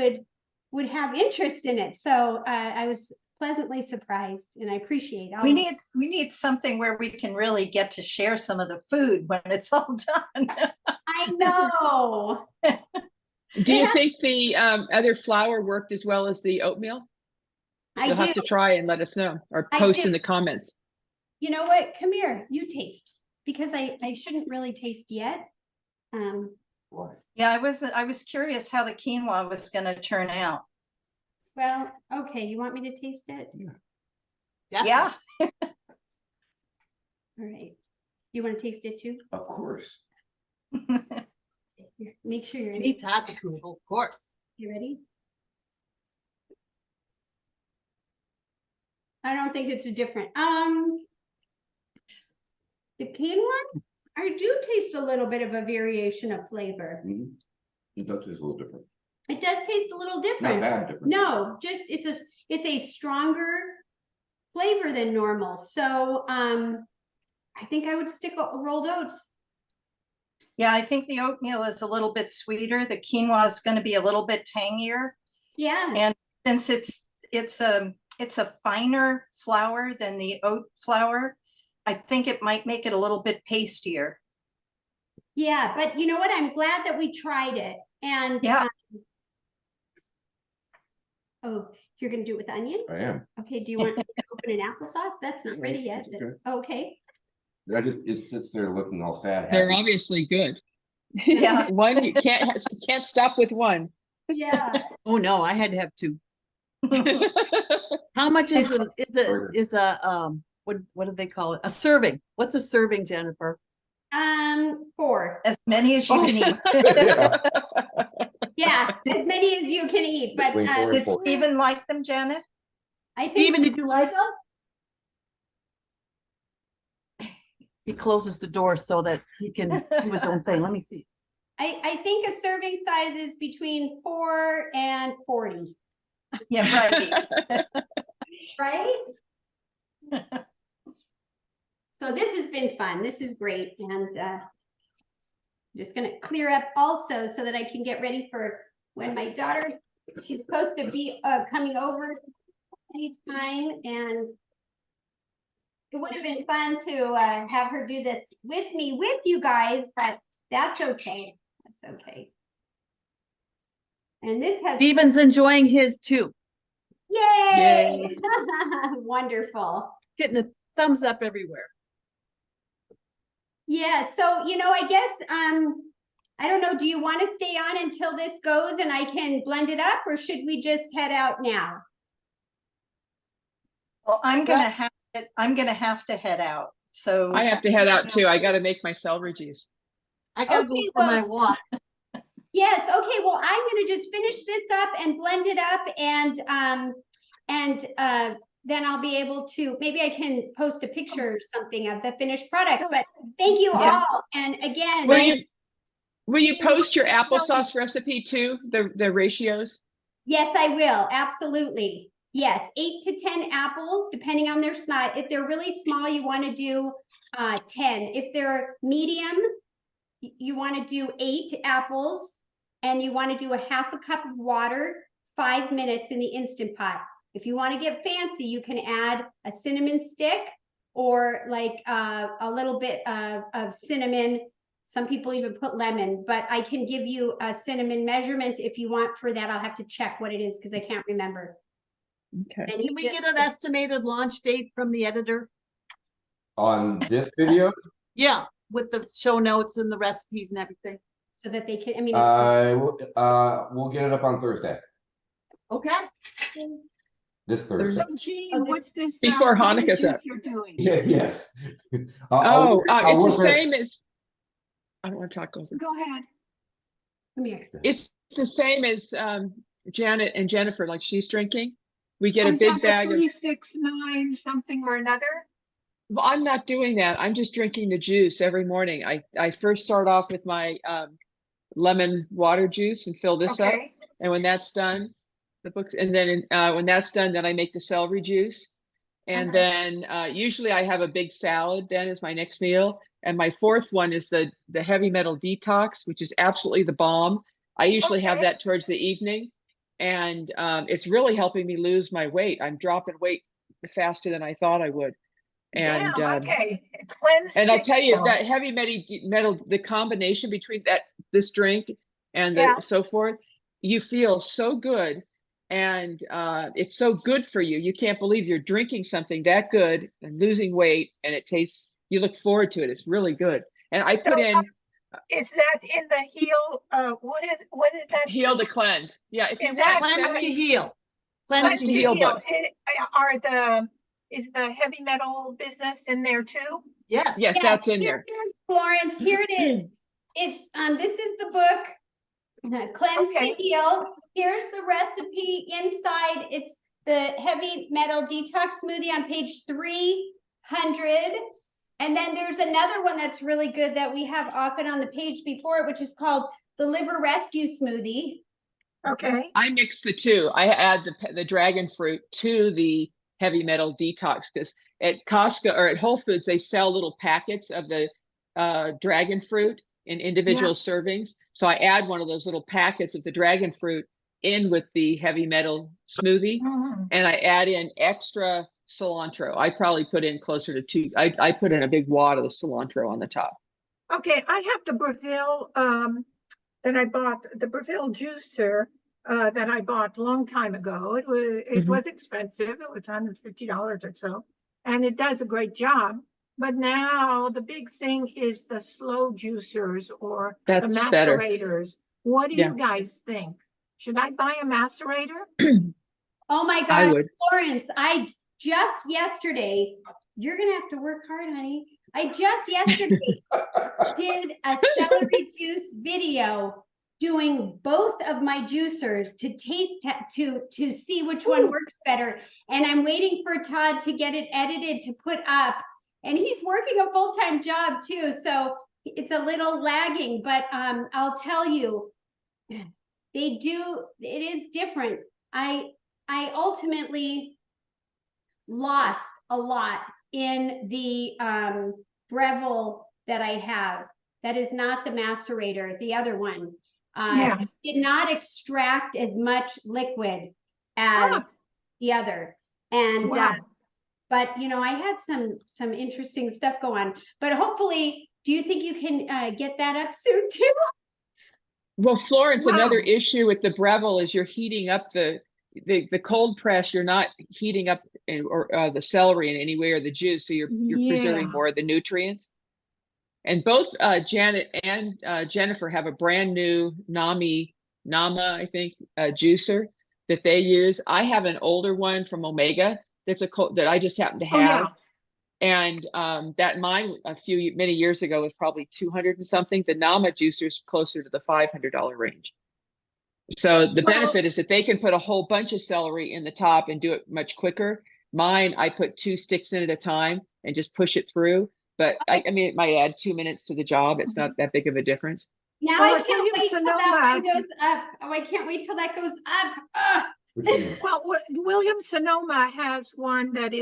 would have interest in it. So I was pleasantly surprised, and I appreciate all We of need something where we can really get to share some of the food when it's all done. I This is- know. Do you think the other flour worked as well as the oatmeal? I You'll do. have to try and let us know, or I post do. in the comments. You know what? Come here, you taste, because I shouldn't really taste yet. Yeah, I was curious how the quinoa was going to turn out. Well, okay, you want me to taste it? Yeah. All right. You want to taste it too? Of course. Here, make sure you're You ready. need Tatakul, of course. You ready? I don't think it's a different. The quinoa, I do taste a little bit of a variation of flavor. It does taste a little different. It does taste a little Not different. bad different. No, just it's a stronger flavor than normal. So I think I would stick with rolled oats. Yeah, I think the oatmeal is a little bit sweeter. The quinoa is going to be a little bit tangier. Yeah. And since it's a finer flour than the oat flour, I think it might make it a little bit pastier. Yeah, but you know what? I'm glad that we tried it. And Yeah. Oh, you're gonna do it with onion? I am. Okay, do you want to open an applesauce? That's not ready yet, It's but okay. It sits there looking all sad. They're happy. obviously good. Yeah. One, you can't stop with one. Yeah. Oh, no, I had to have two. How much is what do they call it? A serving. What's a serving, Jennifer? 4. As many as you can eat. Yeah. Yeah, as many as you can eat, but Between 4 and Did 4. Stephen like them, Janet? I think Stephen, did you like them? He closes the door so that he can do his own thing. Let me see. I think a serving size is between 4 and 40, Yeah, right. right? So this has been fun. This is great. And just gonna clear up also so that I can get ready for when my daughter, she's supposed to be coming over anytime, and it would have been fun to have her do this with me, with you guys, but that's okay. That's okay. And this has Stephen's enjoying his too. yay! Wonderful. Getting a thumbs up everywhere. Yeah, so you know, I guess I don't know, do you want to stay on until this goes and I can blend it up, or should we just head out now? Well, I'm gonna have to head out. So I have to head out too. I got to make my celery juice. I gotta Okay, go for my well- walk. Yes, okay, well, I'm gonna just finish this up and blend it up, and then I'll be able to, maybe I can post a picture or something of the finished product, but thank you Yeah. all. And again, Will you post your Thank you so applesauce recipe too? The ratios? yes, I will, absolutely. Yes, 8 to 10 apples, depending on their size. If they're really small, you want to do 10. If they're medium, you want to do 8 apples, and you want to do a half a cup of water, 5 minutes in the Instant Pot. If you want to get fancy, you can add a cinnamon stick or like a little bit of cinnamon. Some people even put lemon, but I can give you a cinnamon measurement if you want. For that, I'll have to check what it is because I can't remember. Okay. And you Can we just- get an estimated launch date from the editor? On this video, Yeah, with the show notes and the recipes and everything. so that they can, I mean, it's, we'll get it up on Thursday. Okay. This Thursday. So Jean, what's this? Before celery Hanukkah's up. juice you're doing? Yeah, yes. Oh, it's the work at- same as, I don't want to talk over. Go ahead. Come here. It's the same as Janet and Jennifer, like she's drinking. We get Oh, a is big that the bag of, 369 something or another? well, I'm not doing that. I'm just drinking the juice every morning. I first start off with my lemon water juice and fill this up. Okay. And when that's done, the books, and then when that's done, then I make the celery juice. And then usually I have a big salad then as my next meal. And my fourth one is the heavy metal detox, which is absolutely the bomb. I usually have Okay. that towards the evening. And it's really helping me lose my weight. I'm dropping weight faster than I thought I would. And Damn, okay. Cleanse. and I'll tell you people. that heavy metal, the combination between this drink and Yeah. so forth, you feel so good. And it's so good for you. You can't believe you're drinking something that good and losing weight, and it tastes, you look forward to it. It's really good. And I put So, in Is that in the heel? What is that? Heal to Cleanse. Yeah, if you Is want, that send Cleanse to me- heal. Cleanse Cleanse to to heal heal. book. Is the heavy metal business in there too? Yes. Yes, that's in there. Here's Florence, here it is. It's, this is the book, Cleanse to Okay. Heal. Here's the recipe inside. It's the heavy metal detox smoothie on page 300. And then there's another one that's really good that we have often on the page before it, which is called the Liver Rescue Smoothie. Okay. I mix the two. I add the dragon fruit to the heavy metal detox, because at Costco or at Whole Foods, they sell little packets of the dragon fruit in individual servings. So I add one of those little packets of the dragon fruit in with the heavy metal smoothie, Mhm. and I add in extra cilantro. I probably put in closer to 2. I put in a big wad of the cilantro on the top. Okay, I have the Brazil that I bought, the Brazil juicer that I bought a long time ago. It Mhm. was expensive. It was $150 or so, and it does a great job. But now the big thing is the slow juicers or the That's better. macerators. What do Yeah. you guys think? Should I buy a macerator? Oh my I gosh, would. Florence, I just yesterday, you're gonna have to work hard, honey. I just yesterday did a celery juice video doing both of my juicers to taste to see which one works better. And I'm waiting for Todd to get it edited to put up. And he's working a full-time job too, so it's a little lagging, but I'll tell you, they do, it is different. I ultimately lost a lot in the Breville that I have. That is not the macerator, the other one. Yeah. Did not extract as much liquid as the other. And Wow. but you know, I had some interesting stuff go on. But hopefully, do you think you can get that up soon too? Well, Florence, Wow. another issue with the Breville is you're heating up the cold press. You're not heating up the celery in any way or the juice, so you're preserving Yeah. more of the nutrients. And both Janet and Jennifer have a brand new Nama, I think, juicer that they use. I have an older one from Omega that I just happen to Oh, have. yeah. And that mine many years ago was probably 200 and something. The Nama juicer is closer to the $500 range. So the benefit is that they can put a whole bunch of celery in the top and do it much quicker. Mine, I put 2 sticks in at a time and just push it through. But I mean, it might add 2 minutes to the job. It's not that big of a difference. Now Well, I at can't wait till that Williams-Sonoma- one goes up. Oh, I can't wait till that goes up. Ugh. Well, Williams-Sonoma has one that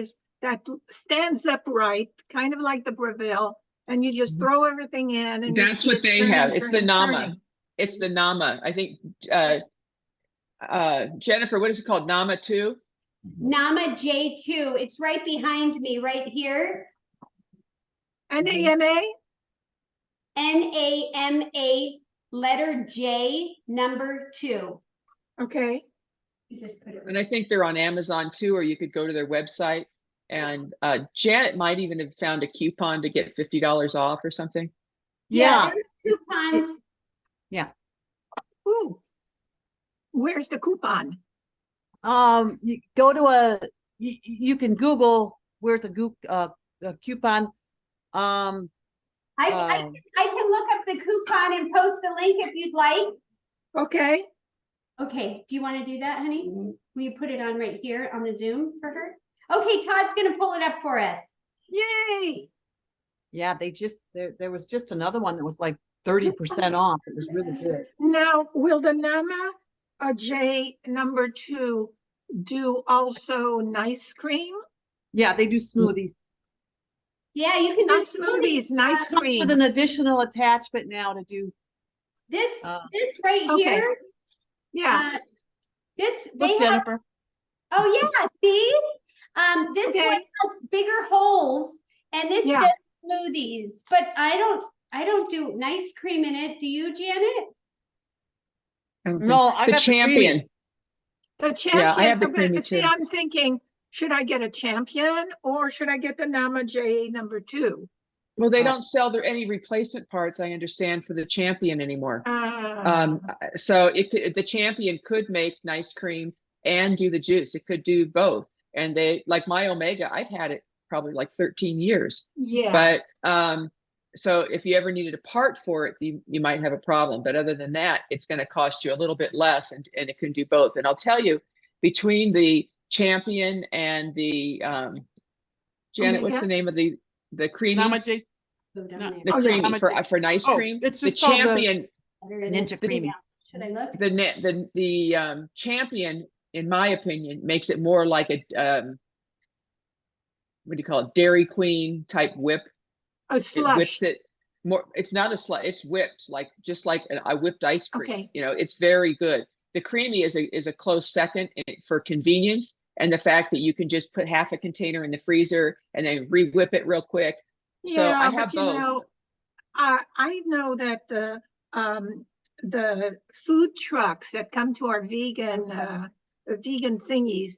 stands upright, kind of like the Breville, and you just throw everything in and you That's see what it they turning, have. It's the turning, Nama. turning. It's the Nama. I think Jennifer, what is it called? Nama 2? Nama J2. It's right behind me, right here. NAMA? NAMA letter J number 2. Okay. And I think they're on Amazon too, or you could go to their website. And Janet might even have found a coupon to get $50 off or something. Yeah. there's coupons. Ooh. Where's the coupon? You go to you can Google where's a coupon. Um, I can look up the coupon and post a link if you'd like. Okay, Okay, do you want to do that, honey? Will you put it on right here on the Zoom for her? Okay, Todd's gonna pull it up for us. yay. yeah, there was just another one that was like 30% off. It was really good. Now, will the Nama J number 2 do also nice cream? Yeah, they do smoothies. Yeah, you can do Nice smoothies, nice Comes cream. with an additional attachment now to do. this Uh, right okay. here. Yeah, This Look, they have. Jennifer. Oh yeah, see, this Okay. one has bigger holes, and this Yeah. does smoothies. But I don't do nice cream in it. Do you, Janet? I don't No, think- I the got the creamy. champion. the champion. Yeah, I have the but creamy see, too. I'm thinking, should I get a champion or should I get the Nama J number 2? Well, they Uh, don't sell there any replacement parts, I understand, for the champion anymore. Uh, So the champion could make nice cream and do the juice. It could do both. And they like my Omega, I've had it probably like 13 years. yeah, But so if you ever needed a part for it, you might have a problem. But other than that, it's going to cost you a little bit less, and it can do both. And I'll tell you, between the champion and the Janet, what's the Omega? name of the creamy? Nama J. Go down No. there. The Oh, yeah. creamy Nama for nice Oh, cream. it's The just called the champion, There it is. Ninja Creamy. Should I look? the champion, in my opinion, makes it more like a what do you call it? Dairy Queen type whip. a It slush. whips it more. It's not a slush. It's whipped like just like a whipped ice cream. Okay. You know, it's very good. The creamy is a close second for convenience, and the fact that you can just put half a container in the freezer and then re-whip it real quick. So Yeah, I but have you both. know, I know that the food trucks that come to our vegan thingies,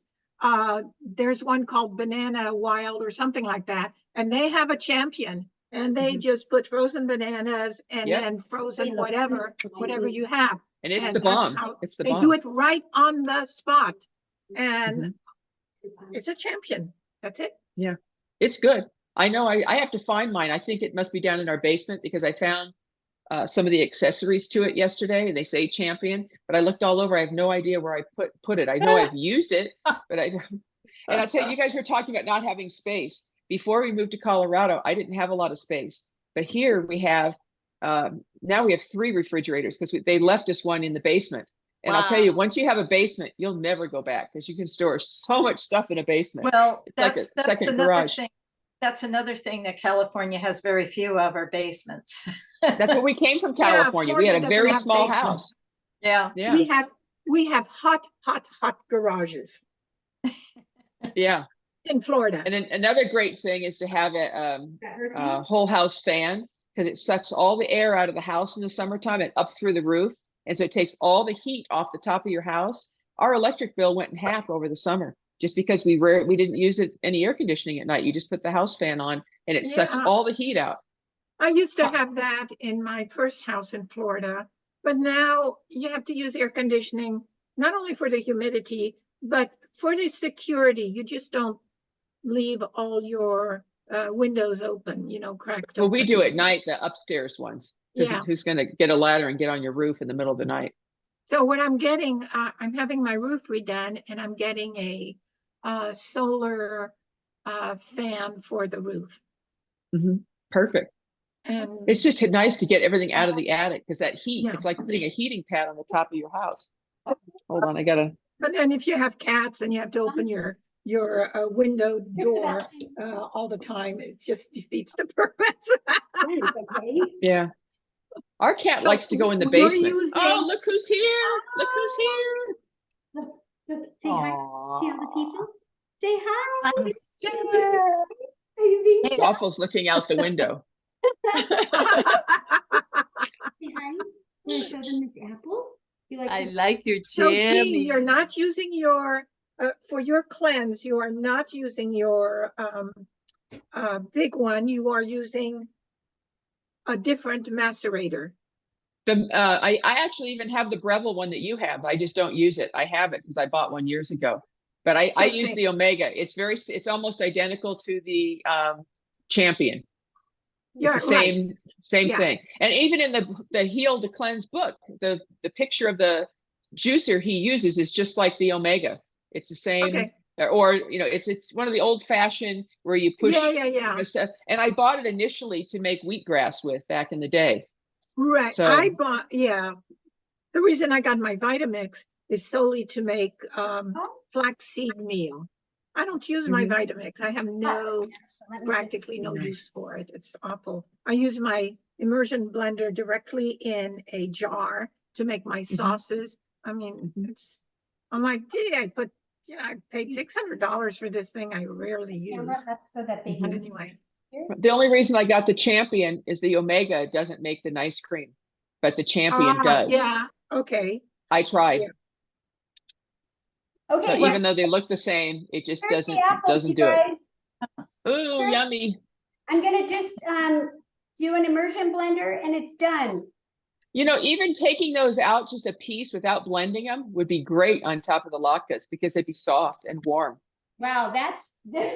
there's one called Banana Wild or something like that, and they have a champion, and they Mhm. just put frozen bananas and Yep. then frozen They look whatever good. you have. And it's And the that's bomb. how It's the they bomb. do it right on the spot, and Mhm. it's a champion. That's it. Yeah, it's good. I know I have to find mine. I think it must be down in our basement because I found some of the accessories to it yesterday. They say champion, but I looked all over. I have no idea where I put it. I know I've used it, but I don't. And I'll tell you, you guys were talking about not having space. Before we moved to Colorado, I didn't have a lot of space. But here we have, now we have 3 refrigerators because they left us one in the basement. And I'll tell you, Wow. once you have a basement, you'll never go back because you can store so much stuff in a basement. Well, It's like a that's second another garage. thing. That's another thing that California has very few of are basements. That's what we came from Yeah, California. We Florida had a doesn't very have small basements. house. Yeah. Yeah, We have hot garages yeah. in Florida. And then another great thing is to have a whole house fan because it sucks all the air out of the house in the summertime and up through the roof. And so it takes all the heat off the top of your house. Our electric bill went in half over the summer just because we didn't use any air conditioning at night. You just put the house fan on and it sucks Yeah. all the heat out. I used to have that in my first house in Florida, but now you have to use air conditioning, not only for the humidity, but for the security. You just don't leave all your windows open, cracked Well, we open do and at stuff. night, the upstairs ones. 'Cause Yeah. who's going to get a ladder and get on your roof in the middle of the night? So what I'm getting, I'm having my roof redone and I'm getting a solar fan for the roof. Perfect. And It's just nice to get everything out of the attic because that heat, Yeah. it's like putting a heating pad on the top of your house. Hold on, I gotta. but then if you have cats and you have to open your window door all the time, it just defeats the purpose. Okay. Yeah. Our cat So likes to go in the you're basement. Oh, using- look who's here. Look who's here. Look, say hi. See all the people? Say hi. Hi. Baby. Waffle's looking out the window. Say hi. Want to show them this apple? You like I this? like your So Jean, jammy. you're not using your, for your cleanse, you are not using your big one. You are using a different macerator. I actually even have the Breville one that you have. I just don't use it. I have it because I bought one years ago. But I Same use thing. the Omega. It's almost identical to the Champion. It's Yeah, the right. same Yeah. thing. And even in the Heal to Cleanse book, the picture of the juicer he uses is just like the Omega. It's the same. Okay. Or it's one of the old fashioned where you push Yeah. stuff. And I bought it initially to make wheatgrass with back in the day. Right. So I bought, yeah. The reason I got my Vitamix is solely to make flaxseed meal. I don't use my Mhm. Vitamix. I have no, practically no Nice. use for it. It's awful. I use my immersion blender directly in a jar to make my sauces. I mean, I'm like, gee, I paid $600 for this thing I rarely use. That's so that they But can. anyway, The only reason I got the Champion is the Omega doesn't make the nice cream, but the Champion does. yeah, okay. I tried. Yeah. So Okay, even though they look the same, it just here's the doesn't apples, you do it. guys. Ooh, Here's- yummy. I'm gonna just do an immersion blender and it's done. Even taking those out just a piece without blending them would be great on top of the latkes because they'd be soft and warm. Wow, that's that's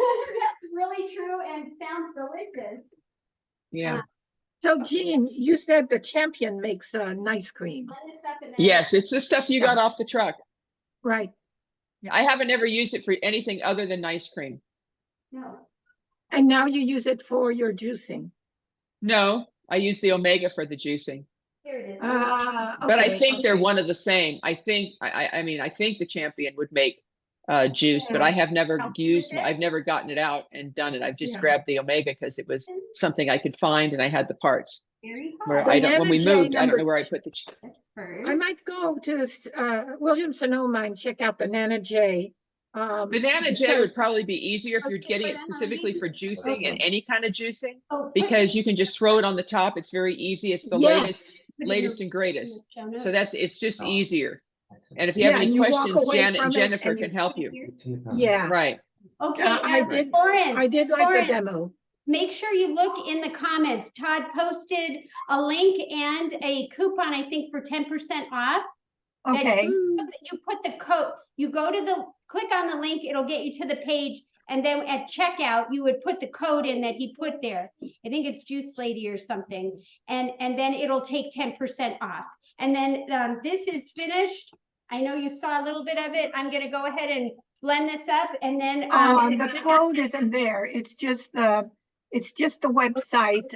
really true and sounds delicious. Yeah. So Jean, you said the Champion makes nice cream, Blend this up and then- Yes, it's the stuff you got off the truck. right? I haven't ever used it for anything other than nice cream. No. And now you use it for your juicing. No, I use the Omega for the juicing. Here it is. But I Okay, think they're okay. one of the same. I think I think the Champion would make juice, but Yeah. I have never Help you used with I've this? never gotten it out and done it. I've just Yeah. grabbed the Omega because it was something I could find and I had the parts. Very Where hot. I don't when we Banana J moved, I don't number know where I two. put the That's I first. might go to Williams Sonoma and check out Banana J. Banana J because- would probably be easier if you're Okay, getting put it it on specifically me. for juicing and Okay. any kind of juicing Oh, because you can just throw it on the top. It's very easy. It's the Yes. latest and greatest. So it's just easier. And if you Yeah, have any and you walk questions, away Janet from and it Jennifer and can you- help you. Yeah, Right. Okay, I did Florence, like the Florence, demo. make sure you look in the comments. Todd posted a link and a coupon, I think, for 10% off. that Okay, You put the code, you go to click on the link, it'll get you to the page. And then at checkout, you would put the code in that he put there. I think it's Juice Lady or something. And then it'll take 10% off. And then this is finished. I know you saw a little bit of it. I'm gonna go ahead and blend this up and then. the code isn't there. It's just the website.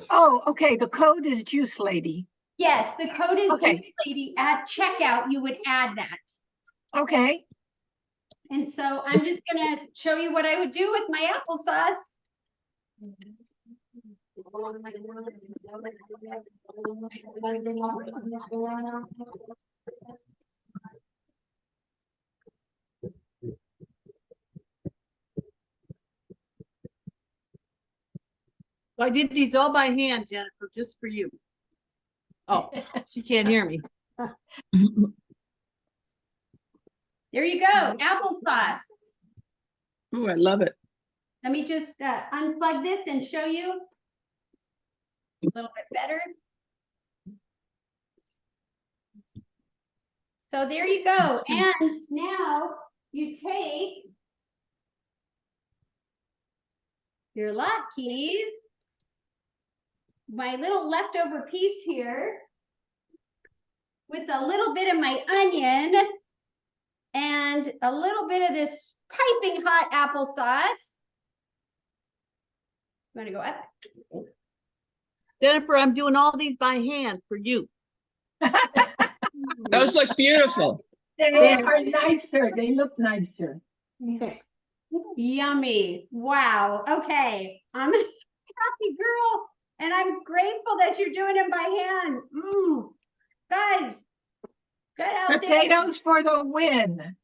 Oh, okay, the code is Juice Lady. Yes, the code is Okay. Juice Lady. At checkout, you would add that. Okay, And so I'm just gonna show you what I would do with my applesauce. I did these all by hand, Jennifer, just for you. Oh, she can't hear me. There you go, applesauce. Oh, I love it. Let me just unplug this and show you a little bit better. So there you go. And now you take your latkes, my little leftover piece here, with a little bit of my onion and a little bit of this piping hot applesauce. I'm gonna go up. Jennifer, I'm doing all these by hand for you. Those look beautiful. they are nicer. They look nicer. Thanks. Yummy. Wow. Okay. I'm a happy girl and I'm grateful that you're doing it by hand. Guys, good out there. Potatoes for the win.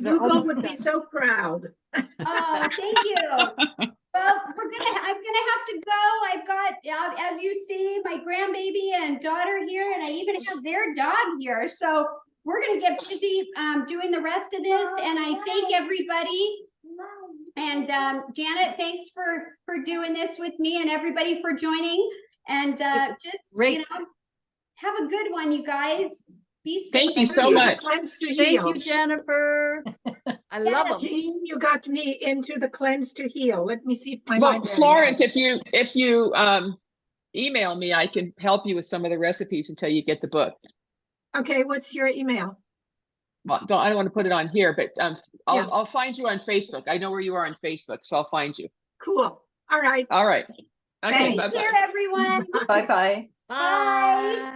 Google would be so proud. Oh, thank you. Well, I'm gonna have to go. I've got, as you see, my grandbaby and daughter here, and I even have their dog here. So we're gonna get busy doing the rest of this. And I thank everybody. And Janet, thanks for doing this with me and everybody for joining. And just Great. Have a good one, you guys. Be safe. Thank you so See the much. Cleanse to Thank heal. you, Jennifer. I love them. Jean, you got me into the Cleanse to Heal. Let me see if my Well, library Florence, has it. if you email me, I can help you with some of the recipes until you get the book. Okay, what's your email? Well, I don't want to put it on here, but Yeah. I'll find you on Facebook. I know where you are on Facebook, so I'll find you. Cool. All right. All right. Okay, Thanks. bye-bye. Take care, everyone. Bye-bye. Bye.